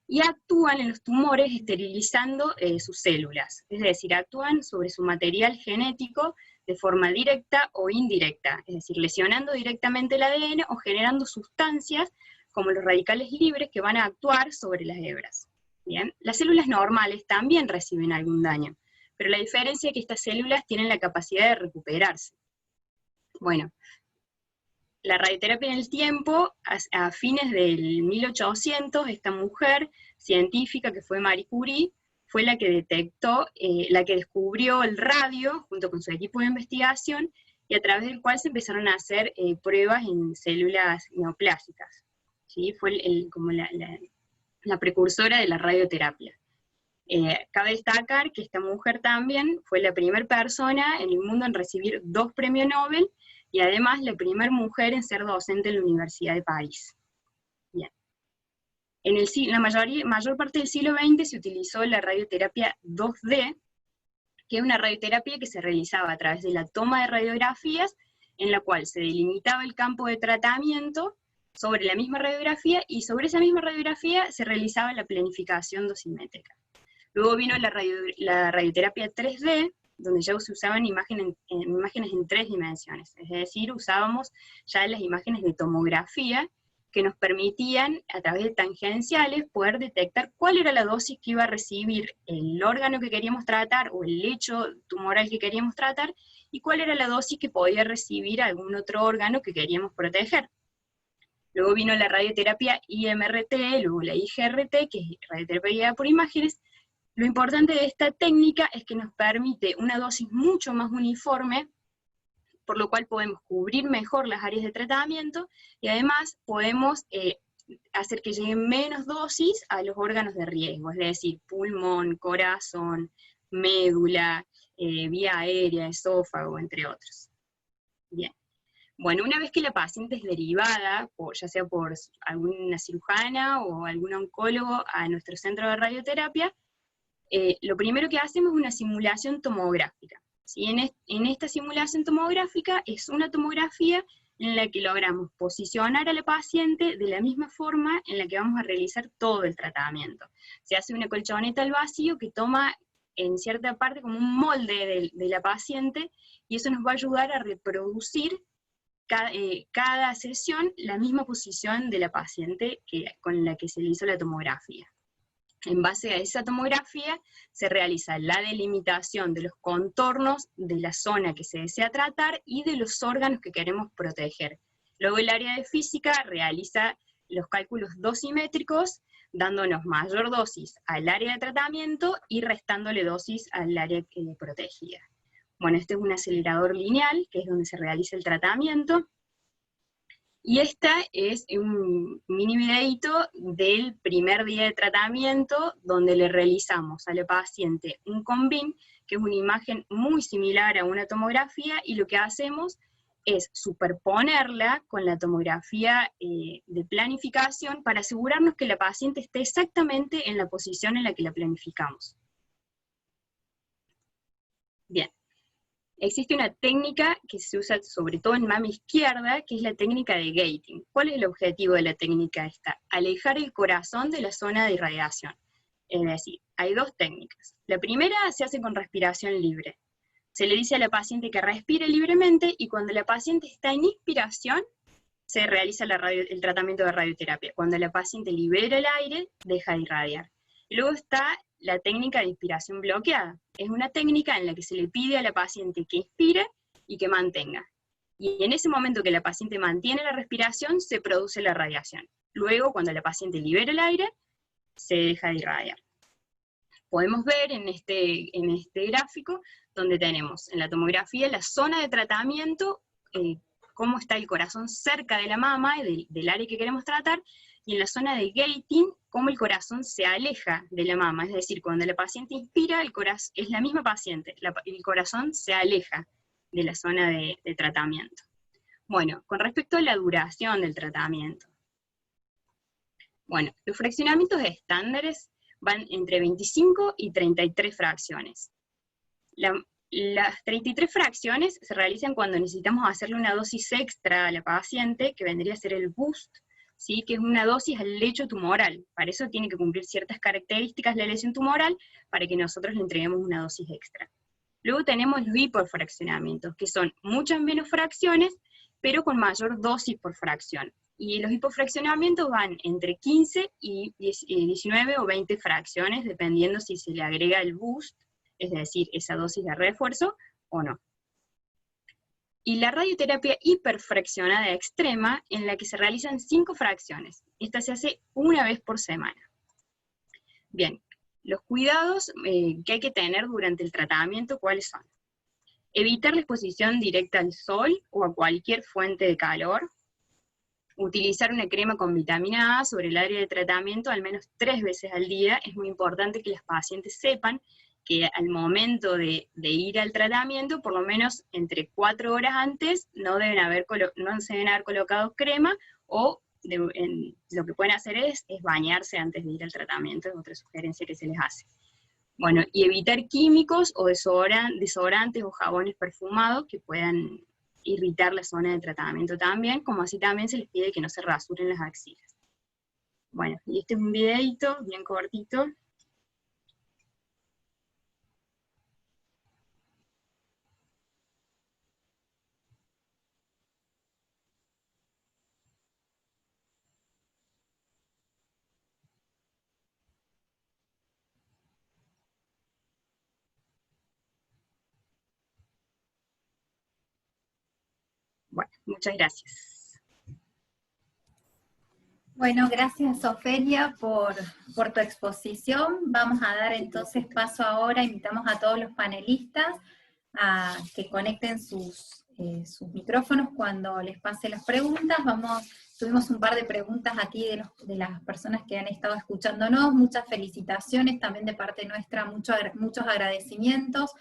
y actúan en los tumores esterilizando sus células, es decir, actúan sobre su material genético de forma directa o indirecta, es decir, lesionando directamente el ADN o generando sustancias como los radicales libres que van a actuar sobre las hebras. Bien, las células normales también reciben algún daño, pero la diferencia es que estas células tienen la capacidad de recuperarse. Bueno, la radioterapia en el tiempo, a fines del 1800, esta mujer científica que fue Marie Curie, fue la que detectó, la que descubrió el radio junto con su equipo de investigación, y a través del cual se empezaron a hacer pruebas en células neoplásicas. ¿Sí? Fue como la precursora de la radioterapia. Cabe destacar que esta mujer también fue la primera persona en el mundo en recibir 2 premios Nobel, y además la primera mujer en ser docente en la Universidad de París. Bien. En la mayor parte del siglo XX se utilizó la radioterapia 2D, que es una radioterapia que se realizaba a través de la toma de radiografías, en la cual se delimitaba el campo de tratamiento sobre la misma radiografía, y sobre esa misma radiografía se realizaba la planificación dosimétrica. Luego vino la radioterapia 3D, donde ya se usaban imágenes en 3 dimensiones, es decir, usábamos ya las imágenes de tomografía que nos permitían, a través de tangenciales, poder detectar cuál era la dosis que iba a recibir el órgano que queríamos tratar, o el lecho tumoral que queríamos tratar, y cuál era la dosis que podía recibir algún otro órgano que queríamos proteger. Luego vino la radioterapia IMRT, luego la IGRT, que es radioterapia guiada por imágenes. Lo importante de esta técnica es que nos permite una dosis mucho más uniforme, por lo cual podemos cubrir mejor las áreas de tratamiento, y además podemos hacer que lleguen menos dosis a los órganos de riesgo, es decir, pulmón, corazón, médula, vía aérea, esófago, entre otros. Bien. Bueno, una vez que la paciente es derivada, ya sea por alguna cirujana o algún oncólogo a nuestro centro de radioterapia, lo primero que hacemos es una simulación tomográfica. ¿Sí? En esta simulación tomográfica es una tomografía en la que logramos posicionar a la paciente de la misma forma en la que vamos a realizar todo el tratamiento. Se hace una colchoneta al vacío que toma en cierta parte como un molde de la paciente, y eso nos va a ayudar a reproducir cada sesión la misma posición de la paciente con la que se le hizo la tomografía. En base a esa tomografía se realiza la delimitación de los contornos de la zona que se desea tratar y de los órganos que queremos proteger. Luego el área de física realiza los cálculos dosimétricos, dándonos mayor dosis al área de tratamiento y restándole dosis al área protegida. Bueno, este es un acelerador lineal, que es donde se realiza el tratamiento. Y esta es un mini videíto del primer día de tratamiento, donde le realizamos a la paciente un combin, que es una imagen muy similar a una tomografía, y lo que hacemos es superponerla con la tomografía de planificación para asegurarnos que la paciente esté exactamente en la posición en la que la planificamos. Bien. Existe una técnica que se usa sobre todo en mama izquierda, que es la técnica de gating. ¿Cuál es el objetivo de la técnica esta? Alejar el corazón de la zona de irradiación. Es decir, hay dos técnicas. La primera se hace con respiración libre. Se le dice a la paciente que respire libremente, y cuando la paciente está en inspiración, se realiza el tratamiento de radioterapia. Cuando la paciente libera el aire, deja de irradiar. Y luego está la técnica de inspiración bloqueada. Es una técnica en la que se le pide a la paciente que inspire y que mantenga. Y en ese momento que la paciente mantiene la respiración, se produce la radiación. Luego, cuando la paciente libera el aire, se deja de irradiar. Podemos ver en este gráfico, donde tenemos en la tomografía la zona de tratamiento, cómo está el corazón cerca de la mama, del área que queremos tratar, y en la zona de gating, cómo el corazón se aleja de la mama. Es decir, cuando la paciente inspira, es la misma paciente, el corazón se aleja de la zona de tratamiento. Bueno, con respecto a la duración del tratamiento. Bueno, los fraccionamientos estándares van entre 25 y 33 fracciones. Las 33 fracciones se realizan cuando necesitamos hacerle una dosis extra a la paciente, que vendría a ser el boost, ¿sí? Que es una dosis al lecho tumoral. Para eso tiene que cumplir ciertas características de la lesión tumoral para que nosotros le entreguemos una dosis extra. Luego tenemos los hiperfraccionamientos, que son muchas menos fracciones, pero con mayor dosis por fracción. Y los hiperfraccionamientos van entre 15 y 19 o 20 fracciones, dependiendo si se le agrega el boost, es decir, esa dosis de refuerzo, o no. Y la radioterapia hiperfraccionada extrema, en la que se realizan 5 fracciones. Esta se hace una vez por semana. Bien, los cuidados que hay que tener durante el tratamiento, ¿cuáles son? Evitar la exposición directa al sol o a cualquier fuente de calor. Utilizar una crema con vitamina A sobre el área de tratamiento al menos 3 veces al día. Es muy importante que las pacientes sepan que al momento de ir al tratamiento, por lo menos entre 4 horas antes, no se deben haber colocado crema, o lo que pueden hacer es bañarse antes de ir al tratamiento, es otra sugerencia que se les hace. Bueno, y evitar químicos o desodorantes o jabones perfumados que puedan irritar la zona de tratamiento también, como así también se les pide que no se rasuren las axilas. Bueno, y este es un videito bien cortito. Bueno, muchas gracias. Bueno, gracias Ofelia por tu exposición. Vamos a dar entonces paso ahora, invitamos a todos los panelistas a que conecten sus micrófonos cuando les pase las preguntas. Tuvimos un par de preguntas aquí de las personas que han estado escuchándonos, muchas felicitaciones también de parte nuestra, muchos agradecimientos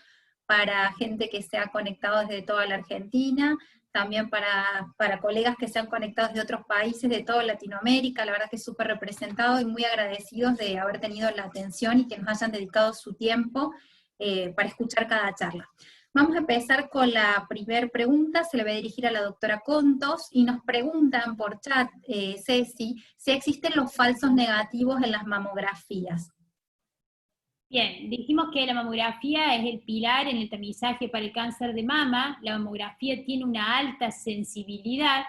para gente que se ha conectado desde toda la Argentina, también para colegas que se han conectado desde otros países de toda Latinoamérica. La verdad que es súper representado y muy agradecidos de haber tenido la atención y que nos hayan dedicado su tiempo para escuchar cada charla. Vamos a empezar con la primera pregunta, se le va a dirigir a la doctora Contos, y nos preguntan por chat, Ceci, si existen los falsos negativos en las mamografías. Bien, dijimos que la mamografía es el pilar en el tamizaje para el cáncer de mama. La mamografía tiene una alta sensibilidad,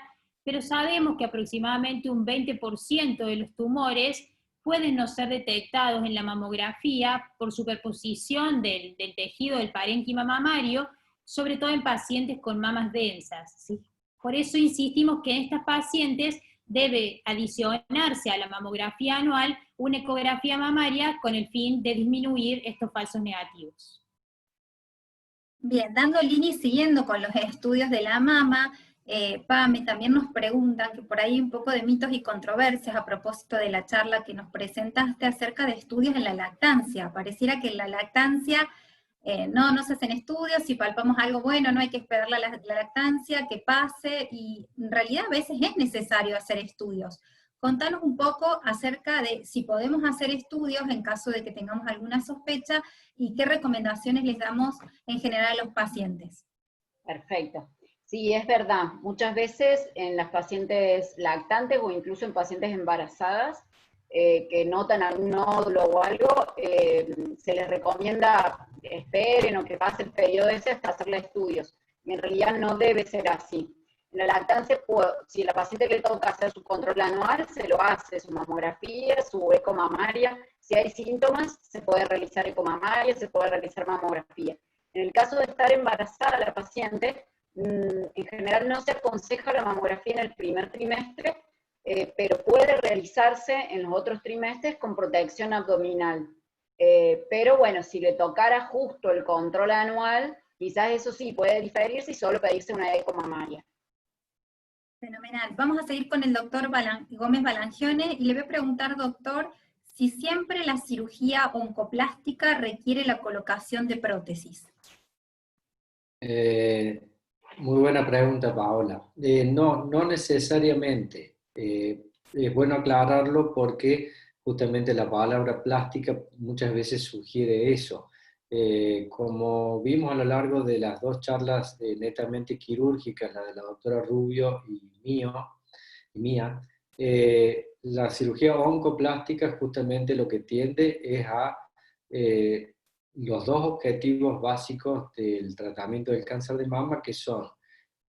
pero sabemos que aproximadamente un 20% de los tumores pueden no ser detectados en la mamografía por superposición del tejido del parénquima mamario, sobre todo en pacientes con mamas densas, ¿sí? Por eso insistimos que en estas pacientes debe adicionarse a la mamografía anual una ecografía mamaria con el fin de disminuir estos falsos negativos. Bien, dando línea y siguiendo con los estudios de la mama, Pame, también nos preguntan que por ahí un poco de mitos y controversias a propósito de la charla que nos presentaste acerca de estudios en la lactancia. Pareciera que en la lactancia no se hacen estudios, si palpamos algo bueno no hay que esperar la lactancia, que pase, y en realidad a veces es necesario hacer estudios. Contanos un poco acerca de si podemos hacer estudios en caso de que tengamos alguna sospecha y qué recomendaciones les damos en general a los pacientes. Perfecto. Sí, es verdad. Muchas veces en las pacientes lactantes o incluso en pacientes embarazadas que notan algún nódulo o algo, se les recomienda esperen o que pase el periodo ese hasta hacerle estudios. Y en realidad no debe ser así. En la lactancia, si a la paciente le toca hacer su control anual, se lo hace, su mamografía, su eco mamaria. Si hay síntomas, se puede realizar eco mamaria, se puede realizar mamografía. En el caso de estar embarazada la paciente, en general no se aconseja la mamografía en el primer trimestre, pero puede realizarse en los otros trimestres con protección abdominal. Pero bueno, si le tocara justo el control anual, quizás eso sí puede diferirse y solo pedirse una eco mamaria. Fenomenal. Vamos a seguir con el doctor Gómez Balangione, y le voy a preguntar, doctor, si siempre la cirugía oncoplástica requiere la colocación de prótesis. Muy buena pregunta, Paola. No necesariamente. Es bueno aclararlo porque justamente la palabra plástica muchas veces sugiere eso. Como vimos a lo largo de las dos charlas netamente quirúrgicas, la de la doctora Rubio y mía, la cirugía oncoplástica justamente lo que tiende es a los dos objetivos básicos del tratamiento del cáncer de mama, que son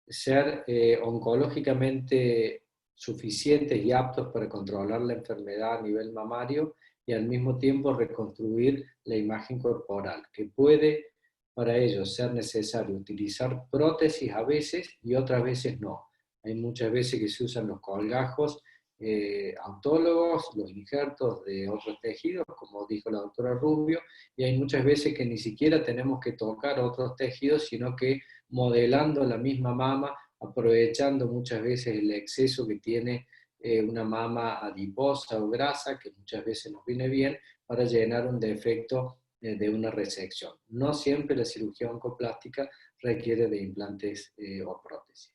ser oncológicamente suficientes y aptos para controlar la enfermedad a nivel mamario y al mismo tiempo reconstruir la imagen corporal, que puede para ello ser necesario utilizar prótesis a veces y otras veces no. Hay muchas veces que se usan los colgajos autólogos, los injertos de otros tejidos, como dijo la doctora Rubio, y hay muchas veces que ni siquiera tenemos que tocar otros tejidos, sino que modelando la misma mama, aprovechando muchas veces el exceso que tiene una mama adiposa o grasa, que muchas veces nos viene bien, para llenar un defecto de una resección. No siempre la cirugía oncoplástica requiere de implantes o prótesis.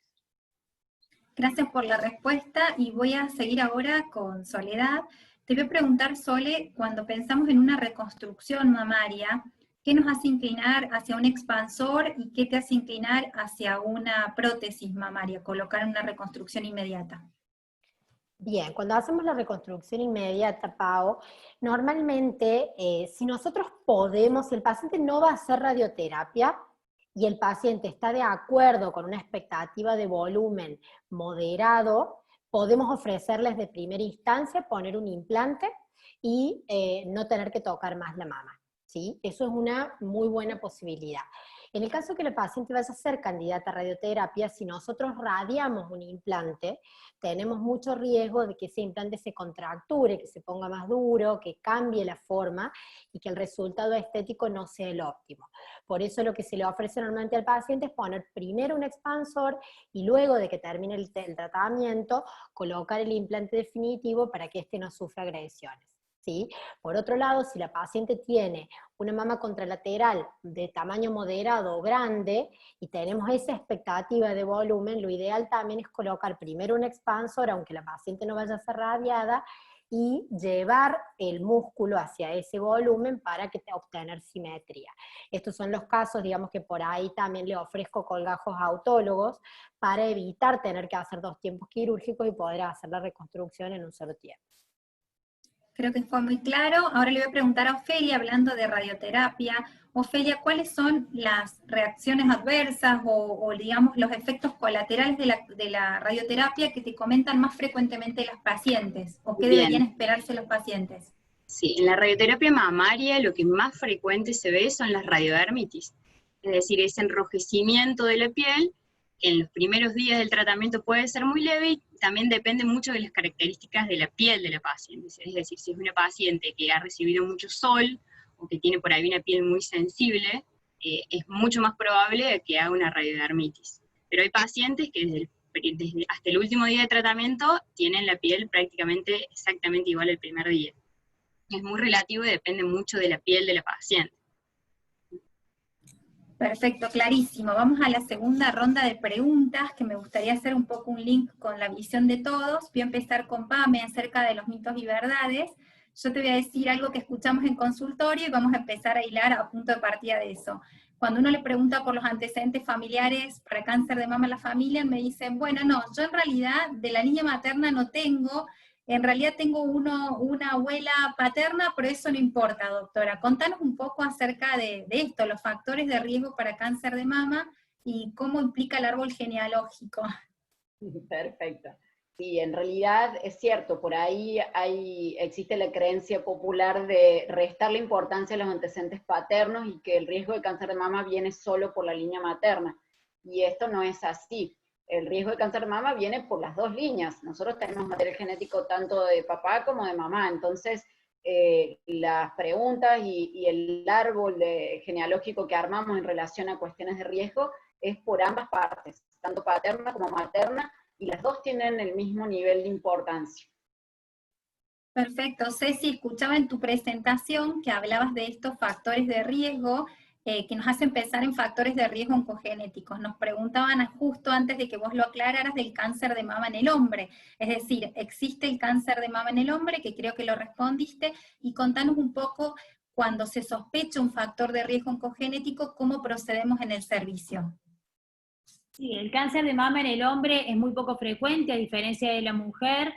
Gracias por la respuesta, y voy a seguir ahora con Soledad. Te voy a preguntar, Sole, cuando pensamos en una reconstrucción mamaria, ¿qué nos hace inclinar hacia un expansor y qué te hace inclinar hacia una prótesis mamaria, colocar una reconstrucción inmediata? Bien, cuando hacemos la reconstrucción inmediata, Pau, normalmente si nosotros podemos, si el paciente no va a hacer radioterapia y el paciente está de acuerdo con una expectativa de volumen moderado, podemos ofrecerles de primera instancia poner un implante y no tener que tocar más la mama, ¿sí? Eso es una muy buena posibilidad. En el caso que la paciente vaya a ser candidata a radioterapia, si nosotros radiamos un implante, tenemos mucho riesgo de que ese implante se contracture, que se ponga más duro, que cambie la forma y que el resultado estético no sea el óptimo. Por eso lo que se le ofrece normalmente al paciente es poner primero un expansor y luego de que termine el tratamiento, colocar el implante definitivo para que éste no sufra agresiones. ¿Sí? Por otro lado, si la paciente tiene una mama contralateral de tamaño moderado o grande y tenemos esa expectativa de volumen, lo ideal también es colocar primero un expansor, aunque la paciente no vaya a ser radiada, y llevar el músculo hacia ese volumen para obtener simetría. Estos son los casos, digamos, que por ahí también le ofrezco colgajos autólogos para evitar tener que hacer 2 tiempos quirúrgicos y poder hacer la reconstrucción en un solo tiempo. Creo que fue muy claro. Ahora le voy a preguntar a Ofelia, hablando de radioterapia. Ofelia, ¿cuáles son las reacciones adversas o digamos, los efectos colaterales de la radioterapia que te comentan más frecuentemente las pacientes? ¿O qué deberían Bien, esperarse los pacientes? sí, en la radioterapia mamaria lo que más frecuente se ve son las radiodermitis, es decir, ese enrojecimiento de la piel, que en los primeros días del tratamiento puede ser muy leve y también depende mucho de las características de la piel de la paciente, es decir, si es una paciente que ha recibido mucho sol o que tiene por ahí una piel muy sensible, es mucho más probable que haga una radiodermitis. Pero hay pacientes que desde hasta el último día de tratamiento tienen la piel prácticamente exactamente igual al primer día. Es muy relativo y depende mucho de la piel de la paciente. Perfecto, clarísimo. Vamos a la segunda ronda de preguntas, que me gustaría hacer un poco un link con la visión de todos. Voy a empezar con Pame acerca de los mitos y verdades. Yo te voy a decir algo que escuchamos en consultorio y vamos a empezar a hilar a punto de partida de eso. Cuando uno le pregunta por los antecedentes familiares para cáncer de mama en la familia, me dicen, bueno, no, yo en realidad de la línea materna no tengo, en realidad tengo una abuela paterna, pero eso no importa, doctora. Contanos un poco acerca de esto, los factores de riesgo para cáncer de mama y cómo implica el árbol genealógico. Perfecto. Sí, en realidad es cierto, por ahí existe la creencia popular de restar la importancia a los antecedentes paternos y que el riesgo de cáncer de mama viene solo por la línea materna. Y esto no es así. El riesgo de cáncer de mama viene por las dos líneas. Nosotros tenemos material genético tanto de papá como de mamá, entonces las preguntas y el árbol genealógico que armamos en relación a cuestiones de riesgo es por ambas partes, tanto paterna como materna, y las dos tienen el mismo nivel de importancia. Perfecto. Ceci, escuchaba en tu presentación que hablabas de estos factores de riesgo que nos hacen pensar en factores de riesgo oncogenéticos. Nos preguntaban justo antes de que vos lo aclararas del cáncer de mama en el hombre. Es decir, ¿existe el cáncer de mama en el hombre? Que creo que lo respondiste. Y contanos un poco, cuando se sospecha un factor de riesgo oncogenético, ¿cómo procedemos en el servicio? Sí, el cáncer de mama en el hombre es muy poco frecuente, a diferencia de la mujer.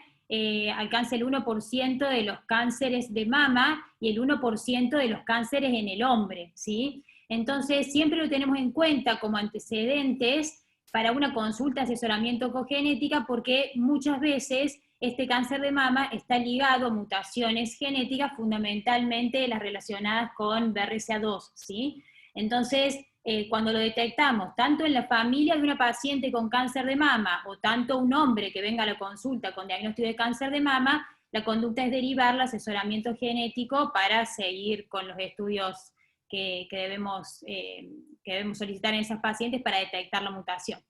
Alcanza el 1% de los cánceres de mama y el 1% de los cánceres en el hombre, ¿sí? Entonces, siempre lo tenemos en cuenta como antecedentes para una consulta de asesoramiento oncogenética, porque muchas veces este cáncer de mama está ligado a mutaciones genéticas, fundamentalmente las relacionadas con BRCA2, ¿sí? Entonces, cuando lo detectamos, tanto en la familia de una paciente con cáncer de mama, o tanto un hombre que venga a la consulta con diagnóstico de cáncer de mama, la conducta es derivarlo al asesoramiento genético para seguir con los estudios que debemos solicitar en esas pacientes para detectar la mutación.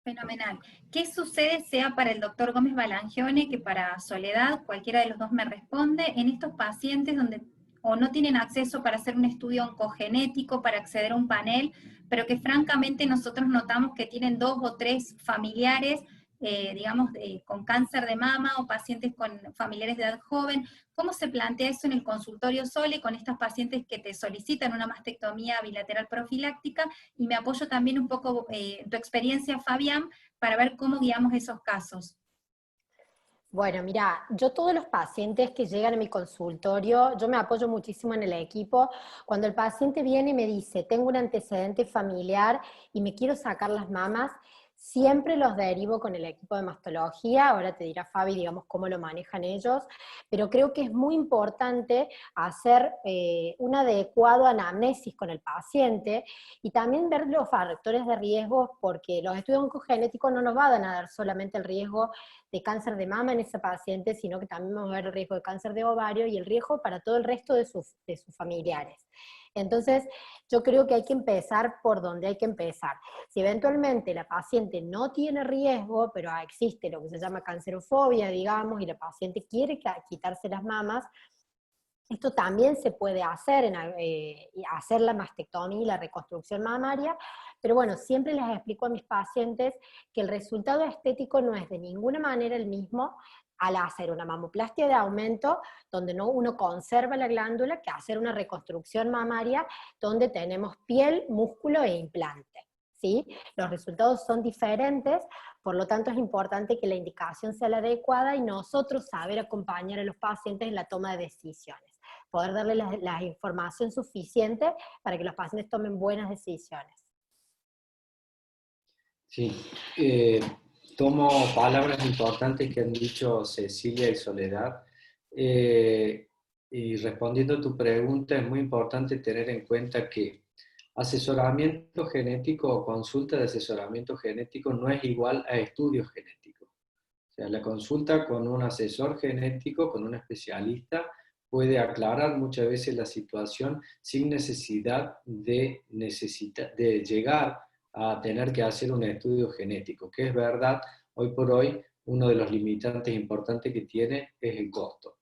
Fenomenal. ¿Qué sucede, sea para el doctor Gómez Balangione que para Soledad? Cualquiera de los dos me responde. En estos pacientes donde o no tienen acceso para hacer un estudio oncogenético, para acceder a un panel, pero que francamente nosotros notamos que tienen 2 o 3 familiares, digamos, con cáncer de mama o pacientes con familiares de edad joven. ¿Cómo se plantea eso en el consultorio Sole con estas pacientes que te solicitan una mastectomía bilateral profiláctica? Y me apoyo también un poco en tu experiencia, Fabián, para ver cómo guiamos esos casos. Bueno, mira, yo todos los pacientes que llegan a mi consultorio, yo me apoyo muchísimo en el equipo. Cuando el paciente viene y me dice, tengo un antecedente familiar y me quiero sacar las mamas, siempre los derivo con el equipo de mastología. Ahora te dirá Fabi, digamos, cómo lo manejan ellos, pero creo que es muy importante hacer un adecuado anamnesis con el paciente y también ver los factores de riesgo, porque los estudios oncogenéticos no nos van a dar solamente el riesgo de cáncer de mama en ese paciente, sino que también vamos a ver el riesgo de cáncer de ovario y el riesgo para todo el resto de sus familiares. Entonces, yo creo que hay que empezar por donde hay que empezar. Si eventualmente la paciente no tiene riesgo, pero existe lo que se llama cancerofobia, digamos, y la paciente quiere quitarse las mamas, esto también se puede hacer, hacer la mastectomía y la reconstrucción mamaria, pero bueno, siempre les explico a mis pacientes que el resultado estético no es de ninguna manera el mismo al hacer una mamoplastia de aumento, donde uno conserva la glándula, que hacer una reconstrucción mamaria, donde tenemos piel, músculo e implante. ¿sí? Los resultados son diferentes, por lo tanto es importante que la indicación sea la adecuada y nosotros saber acompañar a los pacientes en la toma de decisiones, poder darle la información suficiente para que los pacientes tomen buenas decisiones. Sí, tomo palabras importantes que han dicho Cecilia y Soledad. Y respondiendo a tu pregunta, es muy importante tener en cuenta que asesoramiento genético o consulta de asesoramiento genético no es igual a estudios genéticos. O sea, la consulta con un asesor genético, con un especialista, puede aclarar muchas veces la situación sin necesidad de llegar a tener que hacer un estudio genético, que es verdad, hoy por hoy, uno de los limitantes importantes que tiene es el costo.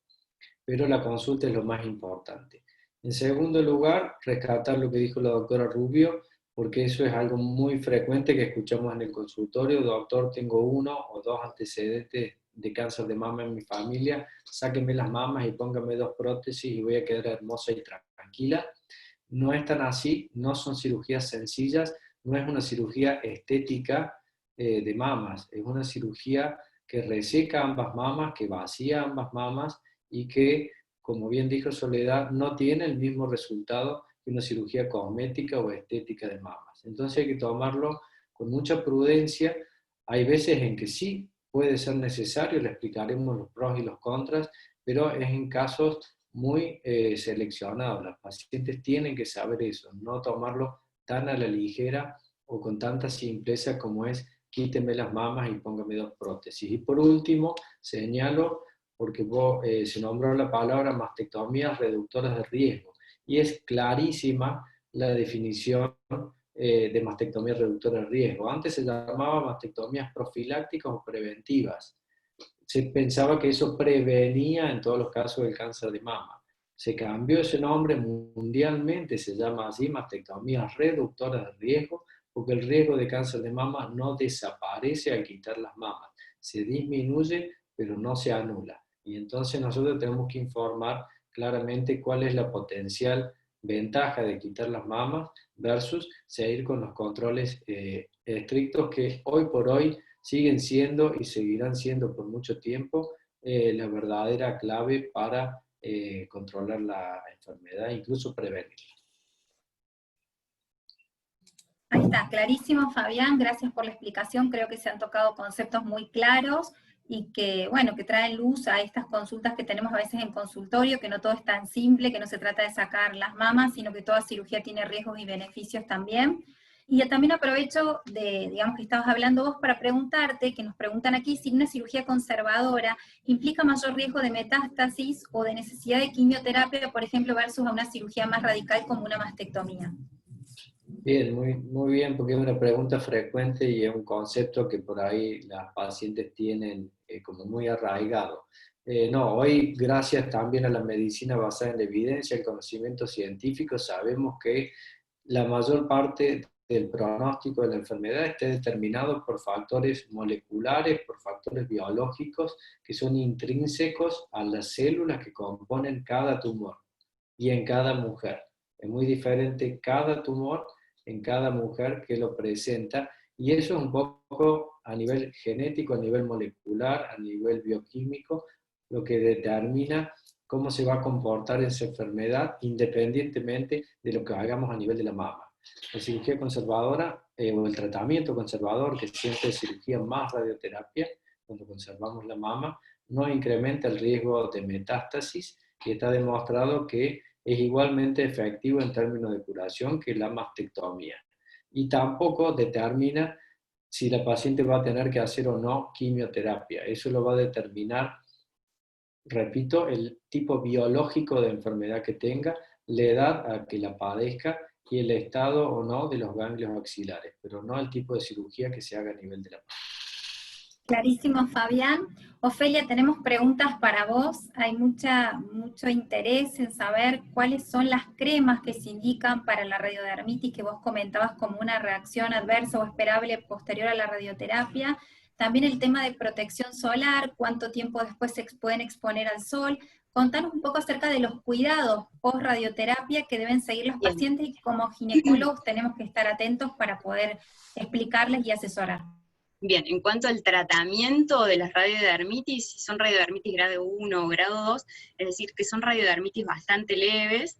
Pero la consulta es lo más importante. En segundo lugar, rescatar lo que dijo la doctora Rubio, porque eso es algo muy frecuente que escuchamos en el consultorio: doctor, tengo 1 o 2 antecedentes de cáncer de mama en mi familia, sáquenme las mamas y pónganme 2 prótesis y voy a quedar hermosa y tranquila. No es tan así, no son cirugías sencillas, no es una cirugía estética de mamas, es una cirugía que reseca ambas mamas, que vacía ambas mamas y que, como bien dijo Soledad, no tiene el mismo resultado que una cirugía cosmética o estética de mamas. Entonces hay que tomarlo con mucha prudencia. Hay veces en que sí puede ser necesario, le explicaremos los pros y los contras, pero es en casos muy seleccionados. Los pacientes tienen que saber eso, no tomarlo tan a la ligera o con tanta simpleza como es quíteme las mamas y póngame 2 prótesis. Y por último, señalo, porque se nombró la palabra mastectomías reductoras de riesgo, y es clarísima la definición de mastectomía reductora de riesgo. Antes se llamaba mastectomías profilácticas o preventivas. Se pensaba que eso prevenía en todos los casos del cáncer de mama. Se cambió ese nombre mundialmente, se llama así, mastectomías reductoras de riesgo, porque el riesgo de cáncer de mama no desaparece al quitar las mamas. Se disminuye, pero no se anula. Y entonces nosotros tenemos que informar claramente cuál es la potencial ventaja de quitar las mamas versus seguir con los controles estrictos que hoy por hoy siguen siendo y seguirán siendo por mucho tiempo la verdadera clave para controlar la enfermedad, incluso prevenirla. Ahí está, clarísimo, Fabián, gracias por la explicación. Creo que se han tocado conceptos muy claros y que, bueno, que traen luz a estas consultas que tenemos a veces en consultorio, que no todo es tan simple, que no se trata de sacar las mamas, sino que toda cirugía tiene riesgos y beneficios también. Y también aprovecho digamos que estabas hablando vos para preguntarte, que nos preguntan aquí, si una cirugía conservadora implica mayor riesgo de metástasis o de necesidad de quimioterapia, por ejemplo, versus a una cirugía más radical como una mastectomía. Bien, muy bien, porque es una pregunta frecuente y es un concepto que por ahí las pacientes tienen como muy arraigado. No, hoy, gracias también a la medicina basada en la evidencia, el conocimiento científico, sabemos que la mayor parte del pronóstico de la enfermedad está determinado por factores moleculares, por factores biológicos que son intrínsecos a las células que componen cada tumor y en cada mujer. Es muy diferente cada tumor en cada mujer que lo presenta, y eso es un poco a nivel genético, a nivel molecular, a nivel bioquímico, lo que determina cómo se va a comportar esa enfermedad independientemente de lo que hagamos a nivel de la mama. La cirugía conservadora o el tratamiento conservador, que siempre es cirugía más radioterapia, cuando conservamos la mama, no incrementa el riesgo de metástasis, y está demostrado que es igualmente efectivo en términos de curación que la mastectomía. Y tampoco determina si la paciente va a tener que hacer o no quimioterapia. Eso lo va a determinar, repito, el tipo biológico de enfermedad que tenga, la edad a que la padezca y el estado o no de los ganglios axilares, pero no el tipo de cirugía que se haga a nivel de la mama. Clarísimo, Fabián. Ofelia, tenemos preguntas para vos. Hay mucho interés en saber cuáles son las cremas que se indican para la radiodermitis que vos comentabas como una reacción adversa o esperable posterior a la radioterapia. También el tema de protección solar, cuánto tiempo después se pueden exponer al sol. contanos un poco acerca de los cuidados post-radioterapia que deben seguir los Bien. pacientes y como ginecólogos tenemos que estar atentos para poder explicarles y asesorar. Bien, en cuanto al tratamiento de las radiodermitis, si son radiodermitis grado 1 o grado 2, es decir, que son radiodermitis bastante leves,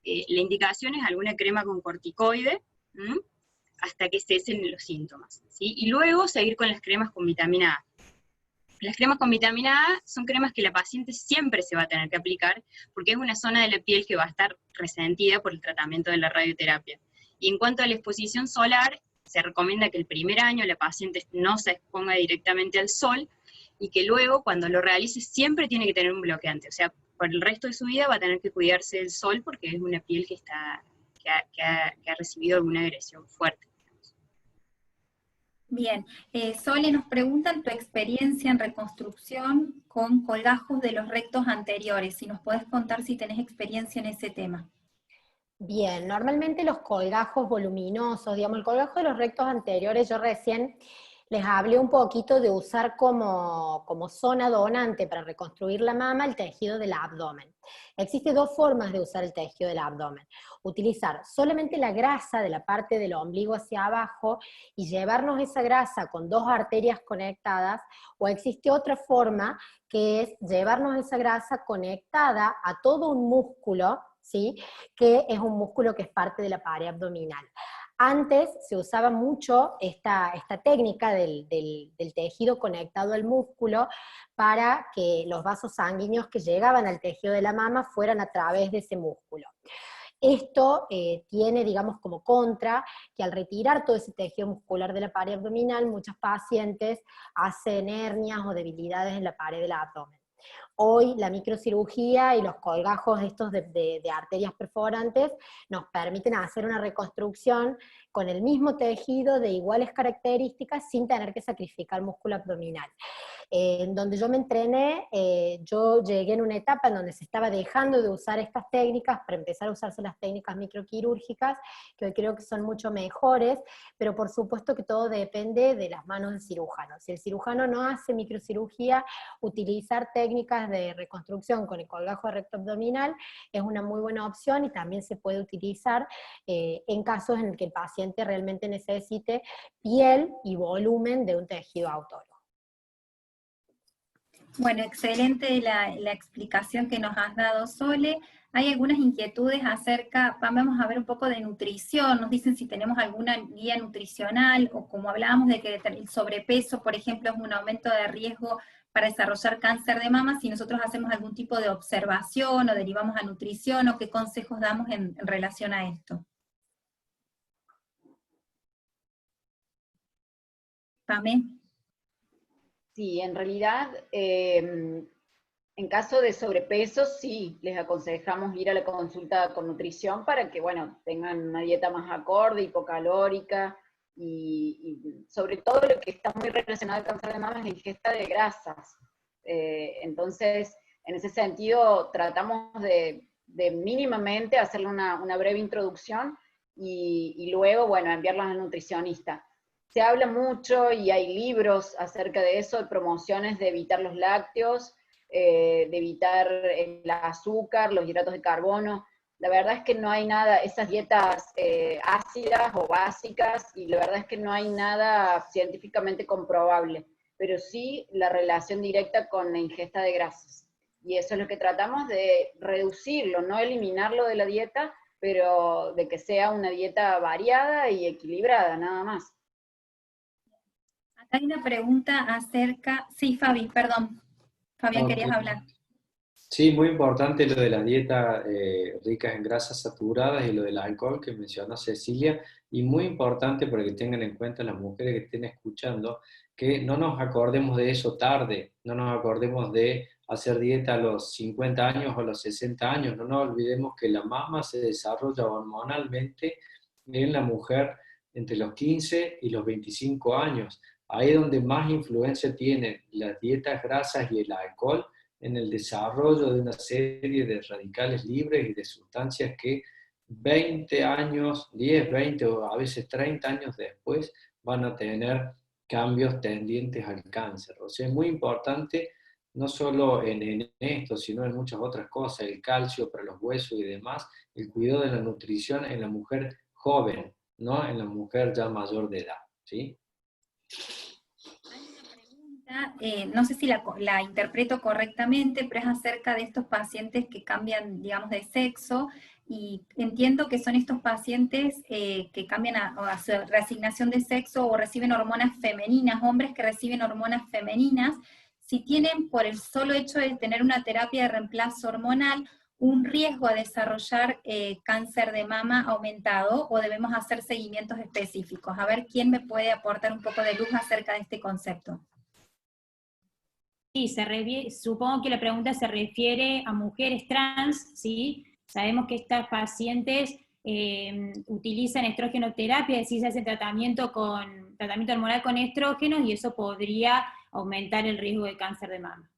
la indicación es alguna crema con corticoide, hasta que cesen los síntomas, ¿sí? Y luego seguir con las cremas con vitamina A. Las cremas con vitamina A son cremas que la paciente siempre se va a tener que aplicar, porque es una zona de la piel que va a estar resentida por el tratamiento de la radioterapia. Y en cuanto a la exposición solar, se recomienda que el primer año la paciente no se exponga directamente al sol, y que luego, cuando lo realice, siempre tiene que tener un bloqueante. O sea, por el resto de su vida va a tener que cuidarse del sol, porque es una piel que ha recibido alguna agresión fuerte. Bien, Sole nos pregunta tu experiencia en reconstrucción con colgajos de los rectos anteriores, si nos podés contar si tenés experiencia en ese tema. Bien, normalmente los colgajos voluminosos, digamos, el colgajo de los rectos anteriores, yo recién les hablé un poquito de usar como zona donante para reconstruir la mama el tejido del abdomen. Existen dos formas de usar el tejido del abdomen. Utilizar solamente la grasa de la parte del ombligo hacia abajo y llevarnos esa grasa con dos arterias conectadas, o existe otra forma que es llevarnos esa grasa conectada a todo un músculo, ¿sí? Que es un músculo que es parte de la pared abdominal. Antes se usaba mucho esta técnica del tejido conectado al músculo para que los vasos sanguíneos que llegaban al tejido de la mama fueran a través de ese músculo. Esto tiene, digamos, como contra, que al retirar todo ese tejido muscular de la pared abdominal, muchos pacientes hacen hernias o debilidades en la pared del abdomen. Hoy la microcirugía y los colgajos estos de arterias perforantes nos permiten hacer una reconstrucción con el mismo tejido de iguales características sin tener que sacrificar músculo abdominal. En donde yo me entrené, yo llegué en una etapa en donde se estaba dejando de usar estas técnicas para empezar a usarse las técnicas microquirúrgicas, que hoy creo que son mucho mejores, pero por supuesto que todo depende de las manos del cirujano. Si el cirujano no hace microcirugía, utilizar técnicas de reconstrucción con el colgajo recto abdominal es una muy buena opción, y también se puede utilizar en casos en el que el paciente realmente necesite piel y volumen de un tejido autólogo. Bueno, excelente la explicación que nos has dado, Sole. Hay algunas inquietudes acerca, vamos a ver un poco de nutrición, nos dicen si tenemos alguna guía nutricional, o como hablábamos de que el sobrepeso, por ejemplo, es un aumento de riesgo para desarrollar cáncer de mama, si nosotros hacemos algún tipo de observación o derivamos a nutrición, o qué consejos damos en relación a esto. Pamé. Sí, en realidad, en caso de sobrepeso, sí, les aconsejamos ir a la consulta con nutrición para que, bueno, tengan una dieta más acorde, hipocalórica, y sobre todo lo que está muy relacionado al cáncer de mama es la ingesta de grasas. Entonces, en ese sentido, tratamos de mínimamente hacerle una breve introducción, y luego, bueno, enviarlas al nutricionista. Se habla mucho y hay libros acerca de eso, de promociones de evitar los lácteos, de evitar el azúcar, los hidratos de carbono. La verdad es que no hay nada, esas dietas ácidas o básicas, y la verdad es que no hay nada científicamente comprobable, pero sí la relación directa con la ingesta de grasas. Y eso es lo que tratamos de reducirlo, no eliminarlo de la dieta, pero de que sea una dieta variada y equilibrada, nada más. Hay una pregunta acerca... Sí, Fabi, perdón. Fabián, No, querías hablar. Sí, muy importante lo de la dieta rica en grasas saturadas y lo del alcohol que mencionó Cecilia, y muy importante para que tengan en cuenta las mujeres que estén escuchando, que no nos acordemos de eso tarde, no nos acordemos de hacer dieta a los 50 años o a los 60 años, no nos olvidemos que la mama se desarrolla hormonalmente en la mujer entre los 15 y los 25 años. Ahí es donde más influencia tienen las dietas grasas y el alcohol en el desarrollo de una serie de radicales libres y de sustancias que 20 años, 10, 20 o a veces 30 años después van a tener cambios tendientes al cáncer. O sea, es muy importante no solo en esto, sino en muchas otras cosas, el calcio para los huesos y demás, el cuidado de la nutrición en la mujer joven, no en la mujer ya mayor de edad, ¿sí? No sé si la interpreto correctamente, pero es acerca de estos pacientes que cambian, digamos, de sexo, y entiendo que son estos pacientes que cambian a su reasignación de sexo o reciben hormonas femeninas, hombres que reciben hormonas femeninas, si tienen, por el solo hecho de tener una terapia de reemplazo hormonal, un riesgo a desarrollar cáncer de mama aumentado, o debemos hacer seguimientos específicos. A ver, ¿quién me puede aportar un poco de luz acerca de este concepto? Sí, supongo que la pregunta se refiere a mujeres trans, ¿sí? Sabemos que estas pacientes utilizan estrogenoterapia, es decir, se hace tratamiento hormonal con estrógenos, y eso podría aumentar el riesgo de cáncer de mama.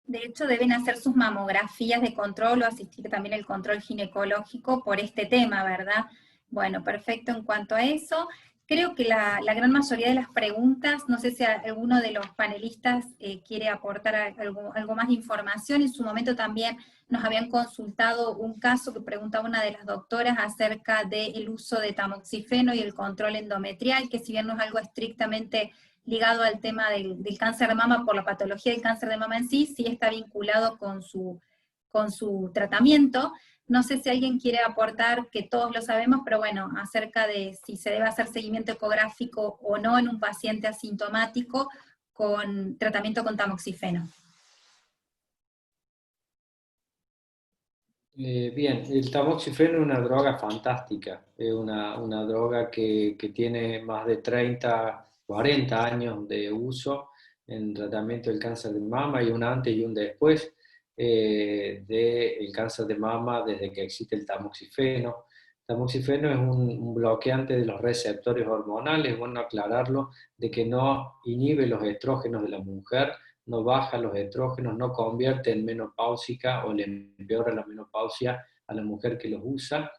De hecho, deben hacer sus mamografías de control o asistir también al control ginecológico por este tema, ¿verdad? Bueno, perfecto en cuanto a eso. Creo que la gran mayoría de las preguntas, no sé si alguno de los panelistas quiere aportar algo más de información. En su momento también nos habían consultado un caso que preguntaba una de las doctoras acerca del uso de tamoxifeno y el control endometrial, que si bien no es algo estrictamente ligado al tema del cáncer de mama por la patología del cáncer de mama en sí, sí está vinculado con su tratamiento. No sé si alguien quiere aportar, que todos lo sabemos, pero bueno, acerca de si se debe hacer seguimiento ecográfico o no en un paciente asintomático con tratamiento con tamoxifeno. Bien, el tamoxifeno es una droga fantástica, es una droga que tiene más de 30, 40 años de uso en tratamiento del cáncer de mama, y un antes y un después del cáncer de mama desde que existe el tamoxifeno. El tamoxifeno es un bloqueante de los receptores hormonales, es bueno aclararlo, de que no inhibe los estrógenos de la mujer, no baja los estrógenos, no convierte en menopáusica o le empeora la menopausia a la mujer que los usa.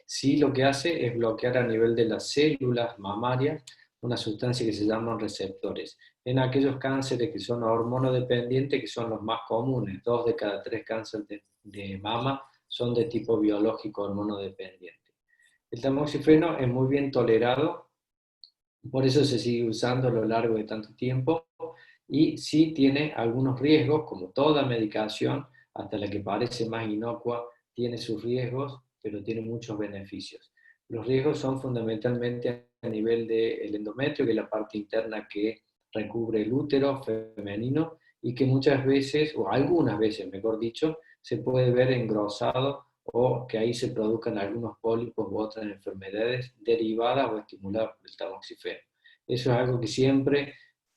Sí, lo que hace es bloquear a nivel de las células mamarias una sustancia que se llaman receptores. En aquellos cánceres que son hormonodependientes, que son los más comunes, 2 de cada 3 cánceres de mama son de tipo biológico hormonodependiente. El tamoxifeno es muy bien tolerado, por eso se sigue usando a lo largo de tanto tiempo, y sí tiene algunos riesgos, como toda medicación, hasta la que parece más inocua, tiene sus riesgos, pero tiene muchos beneficios. Los riesgos son fundamentalmente a nivel del endometrio, que es la parte interna que recubre el útero femenino, y que muchas veces, o algunas veces mejor dicho, se puede ver engrosado, o que ahí se produzcan algunos pólipos u otras enfermedades derivadas o estimuladas por el tamoxifeno. Eso es algo que siempre,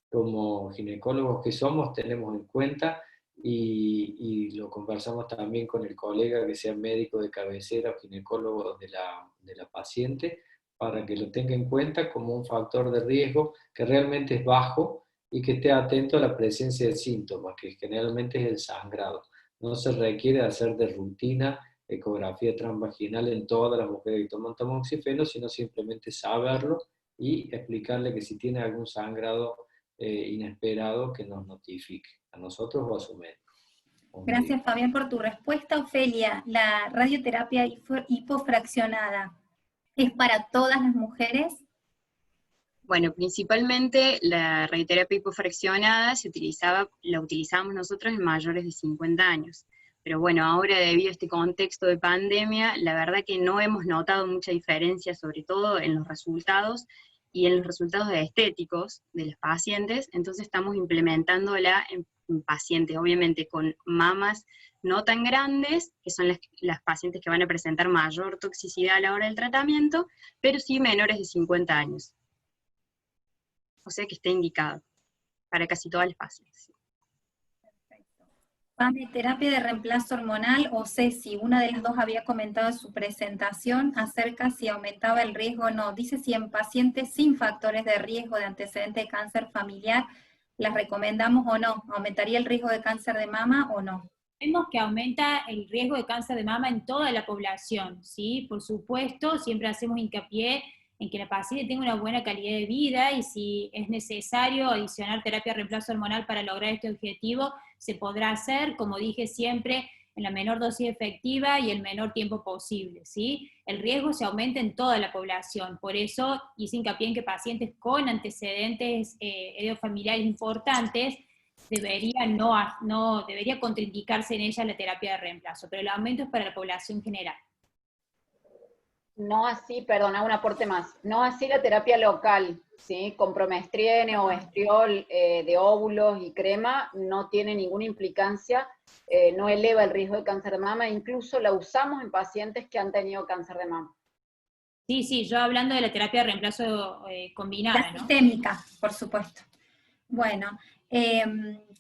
como ginecólogos que somos, tenemos en cuenta, y lo conversamos también con el colega que sea médico de cabecera o ginecólogo de la paciente, para que lo tenga en cuenta como un factor de riesgo que realmente es bajo, y que esté atento a la presencia de síntomas, que generalmente es el sangrado. No se requiere hacer de rutina ecografía transvaginal en todas las mujeres que toman tamoxifeno, sino simplemente saberlo y explicarle que si tiene algún sangrado inesperado, que nos notifique a nosotros o a su médico. Gracias, Fabián, por tu respuesta. Ofelia, ¿la radioterapia hipofraccionada es para todas las mujeres? Bueno, principalmente la radioterapia hipofraccionada la utilizábamos nosotros en mayores de 50 años. Pero bueno, ahora debido a este contexto de pandemia, la verdad que no hemos notado mucha diferencia, sobre todo en los resultados y en los resultados estéticos de los pacientes. Entonces estamos implementándola en pacientes, obviamente con mamas no tan grandes, que son las pacientes que van a presentar mayor toxicidad a la hora del tratamiento, pero sí menores de 50 años. O sea que está indicado para casi todas las pacientes. Pame, terapia de reemplazo hormonal, o Ceci, una de las dos había comentado en su presentación acerca si aumentaba el riesgo o no. Dice si en pacientes sin factores de riesgo de antecedente de cáncer familiar las recomendamos o no. ¿Aumentaría el riesgo de cáncer de mama o no? Vemos que aumenta el riesgo de cáncer de mama en toda la población, ¿sí? Por supuesto, siempre hacemos hincapié en que la paciente tenga una buena calidad de vida, y si es necesario adicionar terapia de reemplazo hormonal para lograr este objetivo, se podrá hacer, como dije siempre, en la menor dosis efectiva y el menor tiempo posible, ¿sí? El riesgo se aumenta en toda la población, por eso hice hincapié en que pacientes con antecedentes heredofamiliares importantes debería contraindicarse en ella la terapia de reemplazo, pero el aumento es para la población general. No así, perdona, un aporte más, no así la terapia local, ¿sí? Con promestriene o estriol de óvulos y crema no tiene ninguna implicancia, no eleva el riesgo de cáncer de mama, incluso la usamos en pacientes que han tenido cáncer de mama. Sí, yo hablando de la terapia de reemplazo combinada, La ¿no? sistémica, por supuesto. Bueno,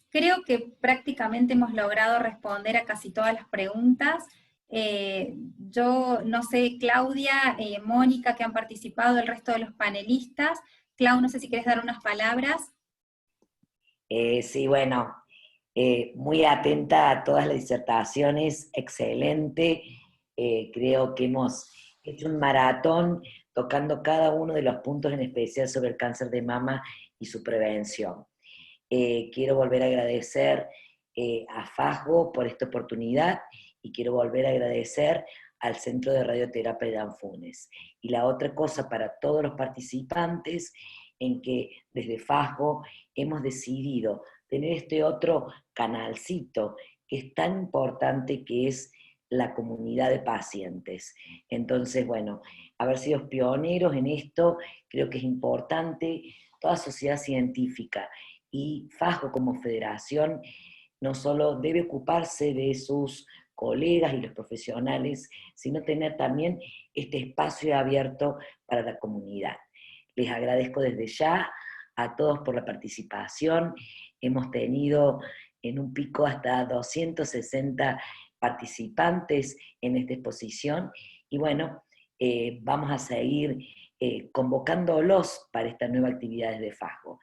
creo que prácticamente hemos logrado responder a casi todas las preguntas. Yo no sé, Claudia, Mónica, que han participado, el resto de los panelistas. Clau, no sé si quieres dar unas palabras. Sí, bueno, muy atenta a todas las disertaciones, excelente. Creo que hemos hecho un maratón tocando cada uno de los puntos en especial sobre el cáncer de mama y su prevención. Quiero volver a agradecer a FASGO por esta oportunidad, y quiero volver a agradecer al Centro de Radioterapia de Anfunes. Y la otra cosa para todos los participantes, en que desde FASGO hemos decidido tener este otro canalcito que es tan importante, que es la comunidad de pacientes. Entonces, bueno, haber sido pioneros en esto, creo que es importante. Toda sociedad científica y FASGO como federación no solo debe ocuparse de sus colegas y los profesionales, sino tener también este espacio abierto para la comunidad. Les agradezco desde ya a todos por la participación. Hemos tenido en un pico hasta 260 participantes en esta exposición, y bueno, vamos a seguir convocándolos para estas nuevas actividades de FASGO.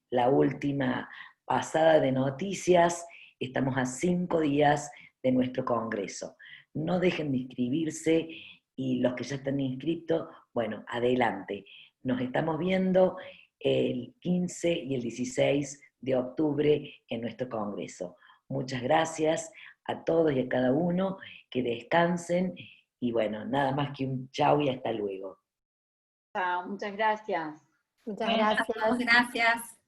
La última pasada de noticias, estamos a 5 días de nuestro congreso. No dejen de inscribirse, y los que ya están inscritos, bueno, adelante. Nos estamos viendo el 15 y el 16 de octubre en nuestro congreso. Muchas gracias a todos y a cada uno, que descansen, y bueno, nada más que un chau y hasta luego. Chao, muchas gracias. Muchas Bueno, gracias. Gracias.